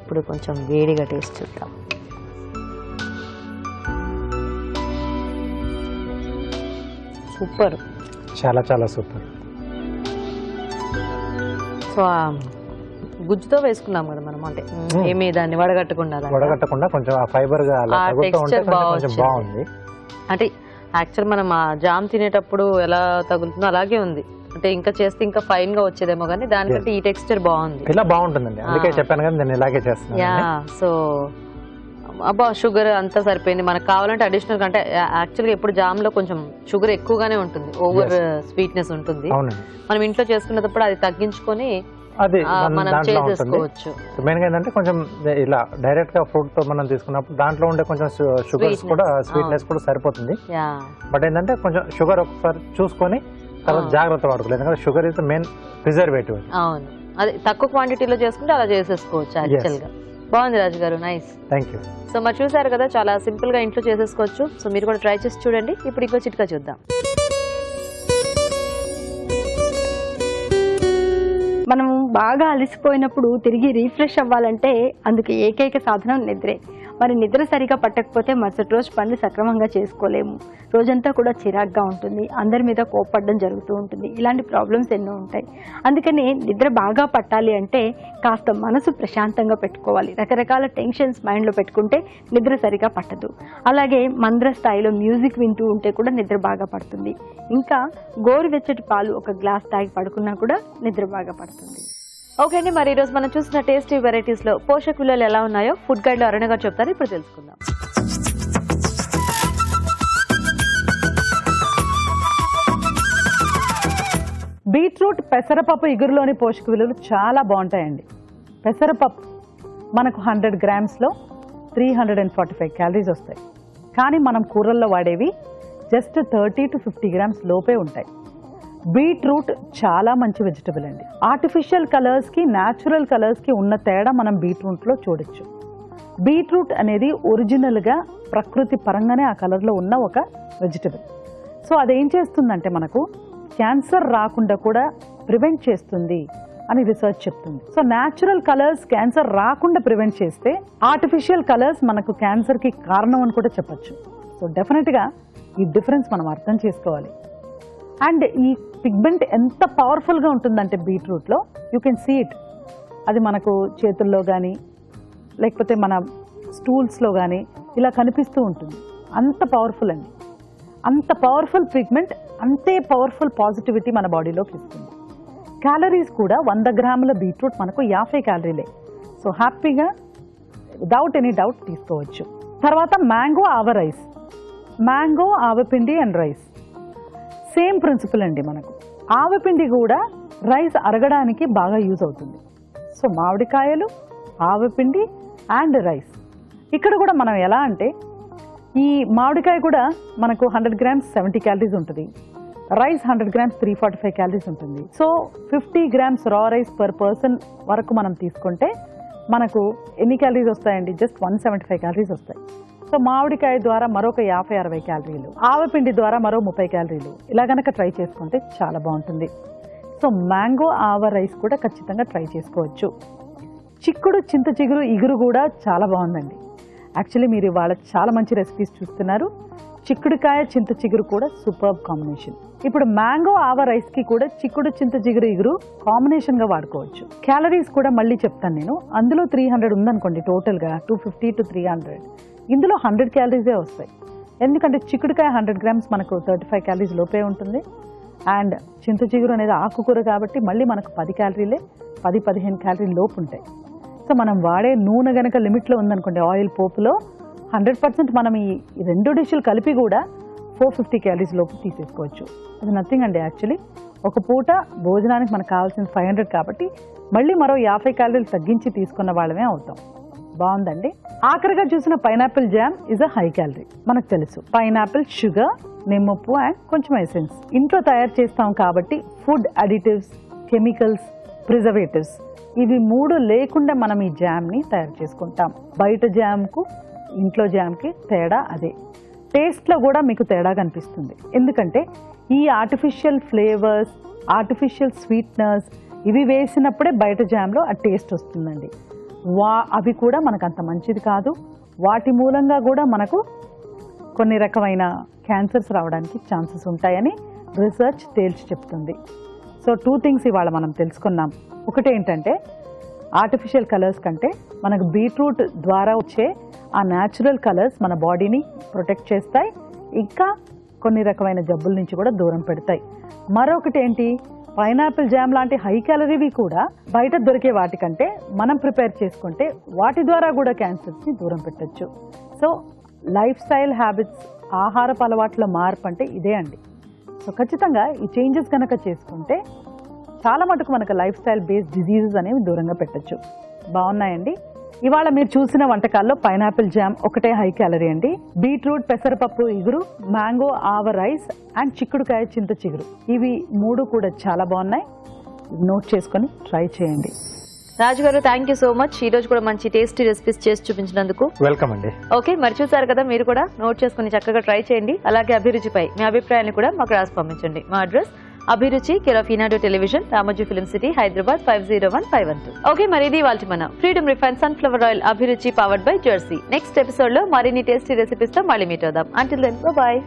ఇప్పుడు కొంచెం వేడిగా టేస్ట్ చూద్దాం. సూపర్, చాలా చాలా సూపర్. సో గుజ్జుతో వేసుకున్నాం కదా మనం, అంటే ఏమి దాన్ని వడగట్టకుండా కొంచెం ఆ ఫైబర్ గా అలా తగులుతూ ఉంటే కొంచెం బాగుంది. అంటే యాక్చువల్ మనం ఆ జామ్ తినేటప్పుడు ఎలా తగులుతుందో అలాగే ఉంది. అంటే ఇంకా చేస్తే ఇంకా ఫైన్ గా వచ్చేదేమో, కానీ దానికంటే ఈ టెక్స్చర్ బాగుంది. ఇలా బాగుంటుందండి, అందుకే చెప్పాను కదా నేను ఇలాగే చేస్తున్నాను. యా, సో అబ్బా షుగర్ అంతా సరిపోయింది. మనకు కావాలంటే అడిషనల్ అంటే యాక్చువల్గా ఎప్పుడు జామ్ లో కొంచెం షుగర్ ఎక్కువగానే ఉంటుంది, ఓవర్ స్వీట్నెస్ ఉంటుంది. మనం ఇంట్లో చేసుకునేటప్పుడు అది తగ్గించుకొని అది మనం చేసుకోవచ్చు. మెయిన్ గా ఏంటంటే కొంచెం ఇలా డైరెక్ట్ గా ఫ్రూట్ తో మనం తీసుకున్నప్పుడు దాంట్లో ఉండే కొంచెం షుగర్స్ కూడా స్వీట్నెస్ కూడా సరిపోతుంది. బట్ ఏంటంటే కొంచెం షుగర్ ఒకసారి చూసుకొని తర్వాత జాగ్రత్త వాడుకోవాలి, ఎందుకంటే షుగర్ ఇస్ మెయిన్ ప్రిజర్వేటివ్. అవును, అది తక్కువ క్వాంటిటీలో చేసుకుంటే అలా చేసేసుకోవచ్చు యాక్చువల్ గా. బాగుంది రాజు గారు, నైస్. Thank you. సో మరి చూసారు కదా, చాలా సింపుల్ గా ఇంట్లో చేసేసుకోవచ్చు. సో మీరు కూడా ట్రై చేసి చూడండి. ఇప్పుడు ఇంకో చిట్కా చూద్దాం. మనం బాగా అలసిపోయినప్పుడు తిరిగి రీఫ్రెష్ అవ్వాలంటే అందుకు ఏకైక సాధనం నిద్రే. మరి నిద్ర సరిగా పట్టకపోతే మరుసటి రోజు పనులు సక్రమంగా చేసుకోలేము. రోజంతా కూడా చిరాగ్గా ఉంటుంది, అందరి మీద కోప్పడడం జరుగుతూ ఉంటుంది. ఇలాంటి ప్రాబ్లమ్స్ ఎన్నో ఉంటాయి. అందుకని నిద్ర బాగా పట్టాలి అంటే కాస్త మనసు ప్రశాంతంగా పెట్టుకోవాలి. రకరకాల టెన్షన్స్ మైండ్లో పెట్టుకుంటే నిద్ర సరిగా పట్టదు. అలాగే మంద్ర స్థాయిలో మ్యూజిక్ వింటూ ఉంటే కూడా నిద్ర బాగా పడుతుంది. ఇంకా గోరువెచ్చటి పాలు ఒక గ్లాస్ తాగి పడుకున్నా కూడా నిద్ర బాగా పడుతుంది. ఓకే అండి, మరి ఈరోజు మనం చూసిన టేస్టీ వెరైటీస్ లో పోషక విలువలు ఎలా ఉన్నాయో ఫుడ్ గైడ్ లో అరుణ గారు చెప్తారు. ఇప్పుడు తెలుసుకుందాం. బీట్రూట్ పెసరపప్పు ఇగురులోని పోషక విలువలు చాలా బాగుంటాయండి. పెసరపప్పు మనకు 100 గ్రామ్స్లో 345 క్యాలరీస్ వస్తాయి. కానీ మనం కూరల్లో వాడేవి జస్ట్ 30 to 50 గ్రామ్స్ లోపే ఉంటాయి. బీట్రూట్ చాలా మంచి వెజిటబుల్ అండి. ఆర్టిఫిషియల్ కలర్స్కి న్యాచురల్ కలర్స్కి ఉన్న తేడా మనం బీట్రూట్లో చూడొచ్చు. బీట్రూట్ అనేది ఒరిజినల్గా ప్రకృతి పరంగానే ఆ కలర్లో ఉన్న ఒక వెజిటబుల్. సో అదేం చేస్తుందంటే మనకు క్యాన్సర్ రాకుండా కూడా ప్రివెంట్ చేస్తుంది అని రీసెర్చ్ చెప్తుంది. సో న్యాచురల్ కలర్స్ క్యాన్సర్ రాకుండా ప్రివెంట్ చేస్తే ఆర్టిఫిషియల్ కలర్స్ మనకు క్యాన్సర్కి కారణం అని కూడా చెప్పచ్చు. సో డెఫినెట్గా ఈ డిఫరెన్స్ మనం అర్థం చేసుకోవాలి. అండ్ ఈ పిగ్మెంట్ ఎంత పవర్ఫుల్గా ఉంటుందంటే బీట్రూట్లో యూ కెన్ సీ ఇట్. అది మనకు చేతుల్లో కానీ లేకపోతే మన స్టూల్స్లో కానీ ఇలా కనిపిస్తూ ఉంటుంది. అంత పవర్ఫుల్ అండి. అంత పవర్ఫుల్ పిగ్మెంట్, అంతే పవర్ఫుల్ పాజిటివిటీ మన బాడీలోకి ఇస్తుంది. క్యాలరీస్ కూడా 100 గ్రాముల బీట్రూట్ మనకు 50 క్యాలరీలే. సో హ్యాపీగా విదౌట్ ఎనీ డౌట్ తీసుకోవచ్చు. తర్వాత మ్యాంగో ఆవ రైస్, మ్యాంగో ఆవపిండి అండ్ రైస్ సేమ్ ప్రిన్సిపల్ అండి. మనకు ఆవపిండి కూడా రైస్ అరగడానికి బాగా యూజ్ అవుతుంది. సో మామిడికాయలు, ఆవపిండి అండ్ రైస్. ఇక్కడ కూడా మనం ఎలా అంటే ఈ మామిడికాయ కూడా మనకు 100 గ్రామ్స్ 70 క్యాలరీస్ ఉంటుంది, రైస్ 100 గ్రామ్స్ 345 క్యాలరీస్ ఉంటుంది. సో 50 గ్రామ్స్ రా రైస్ పర్ పర్సన్ వరకు మనం తీసుకుంటే మనకు ఎన్ని క్యాలరీస్ వస్తాయండి? జస్ట్ 175 క్యాలరీస్ వస్తాయి. సో మామిడికాయ ద్వారా మరొక 50-60 క్యాలరీలు, ఆవపిండి ద్వారా మరో 30 క్యాలరీలు. ఇలా కనుక ట్రై చేసుకుంటే చాలా బాగుంటుంది. సో మ్యాంగో ఆవ రైస్ కూడా ఖచ్చితంగా ట్రై చేసుకోవచ్చు. చిక్కుడు చింత చిగురు ఇగురు కూడా చాలా బాగుందండి. యాక్చువల్లీ మీరు ఇవాళ చాలా మంచి రెసిపీస్ చూస్తున్నారు. చిక్కుడుకాయ చింత చిగురు కూడా సూపర్బ్ కాంబినేషన్. ఇప్పుడు మ్యాంగో ఆవ రైస్కి కూడా చిక్కుడు చింత చిగురు ఇగురు కాంబినేషన్గా వాడుకోవచ్చు. క్యాలరీస్ కూడా మళ్ళీ చెప్తాను నేను. అందులో 300 ఉందనుకోండి, టోటల్గా 250 to 300. ఇందులో 100 క్యాలరీసే వస్తాయి. ఎందుకంటే చిక్కుడుకాయ 100 గ్రామ్స్ మనకు 35 క్యాలరీస్ లోపే ఉంటుంది. అండ్ చింత చిగురు అనేది ఆకుకూర కాబట్టి మళ్ళీ మనకు 10 క్యాలరీలే, 10-15 క్యాలరీ లోపు ఉంటాయి. సో మనం వాడే నూనె గనక లిమిట్లో ఉందనుకోండి, ఆయిల్ పోపులో 100% మనం ఈ 2 డిష్లు కలిపి కూడా 450 క్యాలరీస్ లోపు తీసేసుకోవచ్చు. ఇది నథింగ్ అండి. యాక్చువల్లీ ఒక పూట భోజనానికి మనకు కావాల్సిన 500 కాబట్టి మళ్ళీ మరో 50 క్యాలరీలు తగ్గించి తీసుకున్న వాళ్ళమే అవుతాం. బాగుందండి. ఆఖరిగా చూసిన pineapple jam is a high calorie. మనకు తెలుసు పైనాపిల్, షుగర్, నిమ్మప్పు అండ్ కొంచెం ఎసెన్స్ ఇంట్లో తయారు చేస్తాం కాబట్టి ఫుడ్ అడిటివ్స్, కెమికల్స్, ప్రిజర్వేటివ్స్ ఇవి 3 లేకుండా మనం ఈ జామ్ని తయారు చేసుకుంటాం. బయట జామ్కు ఇంట్లో జామ్కి తేడా అదే. టేస్ట్లో కూడా మీకు తేడా కనిపిస్తుంది. ఎందుకంటే ఈ ఆర్టిఫిషియల్ ఫ్లేవర్స్, ఆర్టిఫిషియల్ స్వీట్నర్స్ ఇవి వేసినప్పుడే బయట జామ్లో ఆ టేస్ట్ వస్తుందండి. అవి కూడా మనకు అంత మంచిది కాదు. వాటి మూలంగా కూడా మనకు కొన్ని రకమైన క్యాన్సర్స్ రావడానికి ఛాన్సెస్ ఉంటాయని రీసెర్చ్ తేల్చి చెప్తుంది. సో 2 థింగ్స్ ఇవాళ మనం తెలుసుకున్నాం. ఒకటి ఏంటంటే ఆర్టిఫిషియల్ కలర్స్ కంటే మనకు బీట్రూట్ ద్వారా వచ్చే ఆ న్యాచురల్ కలర్స్ మన బాడీని ప్రొటెక్ట్ చేస్తాయి, ఇంకా కొన్ని రకమైన జబ్బుల నుంచి కూడా దూరం పెడతాయి. మరొకటి ఏంటి, పైనాపిల్ జామ్ లాంటి హై క్యాలరీవి కూడా బయట దొరికే వాటికంటే మనం ప్రిపేర్ చేసుకుంటే వాటి ద్వారా కూడా క్యాన్సర్స్ని దూరం పెట్టచ్చు. సో లైఫ్ స్టైల్ హ్యాబిట్స్, ఆహారపు అలవాట్ల మార్పు అంటే ఇదే అండి. సో ఖచ్చితంగా ఈ చేంజెస్ కనుక చేసుకుంటే చాలా మటుకు మనకు లైఫ్ స్టైల్ బేస్డ్ డిజీజెస్ అనేవి దూరంగా పెట్టచ్చు. బాగున్నాయండి. ఇవాళ మీరు చూసిన వంటకాల్లో పైనాపిల్ జామ్ ఒకటే హై క్యాలరీ అండి. బీట్రూట్ పెసరపప్పు ఇగురు, మ్యాంగో ఆవ రైస్ అండ్ చిక్కుడుకాయ చింత చిగురు ఇవి 3 కూడా చాలా బాగున్నాయి. నోట్ చేసుకొని ట్రై చేయండి. రాజు గారు, థ్యాంక్ యూ సో మచ్. ఈ రోజు కూడా మంచి టేస్టీ రెసిపీస్ చేసి చూపించినందుకు. వెల్కమ్ అండి. ఓకే, మరి చూసారు కదా, మీరు కూడా నోట్ చేసుకుని చక్కగా ట్రై చేయండి. అలాగే అభిరుచిపై మీ అభిప్రాయాన్ని కూడా మాకు రాసి పంపించండి. మా address Abhiruchi, care of Eenadu television, Ramoji film city, Hyderabad 501512. Okay, మరి ఇది ఇవాల్టి మన freedom refine sunflower oil Abhiruchi powered by Jersey. Next episode లో మరిన్ని టేస్టీ రెసిపీస్ తో మళ్ళీ మీట్ అవుదాం. Until then, bye.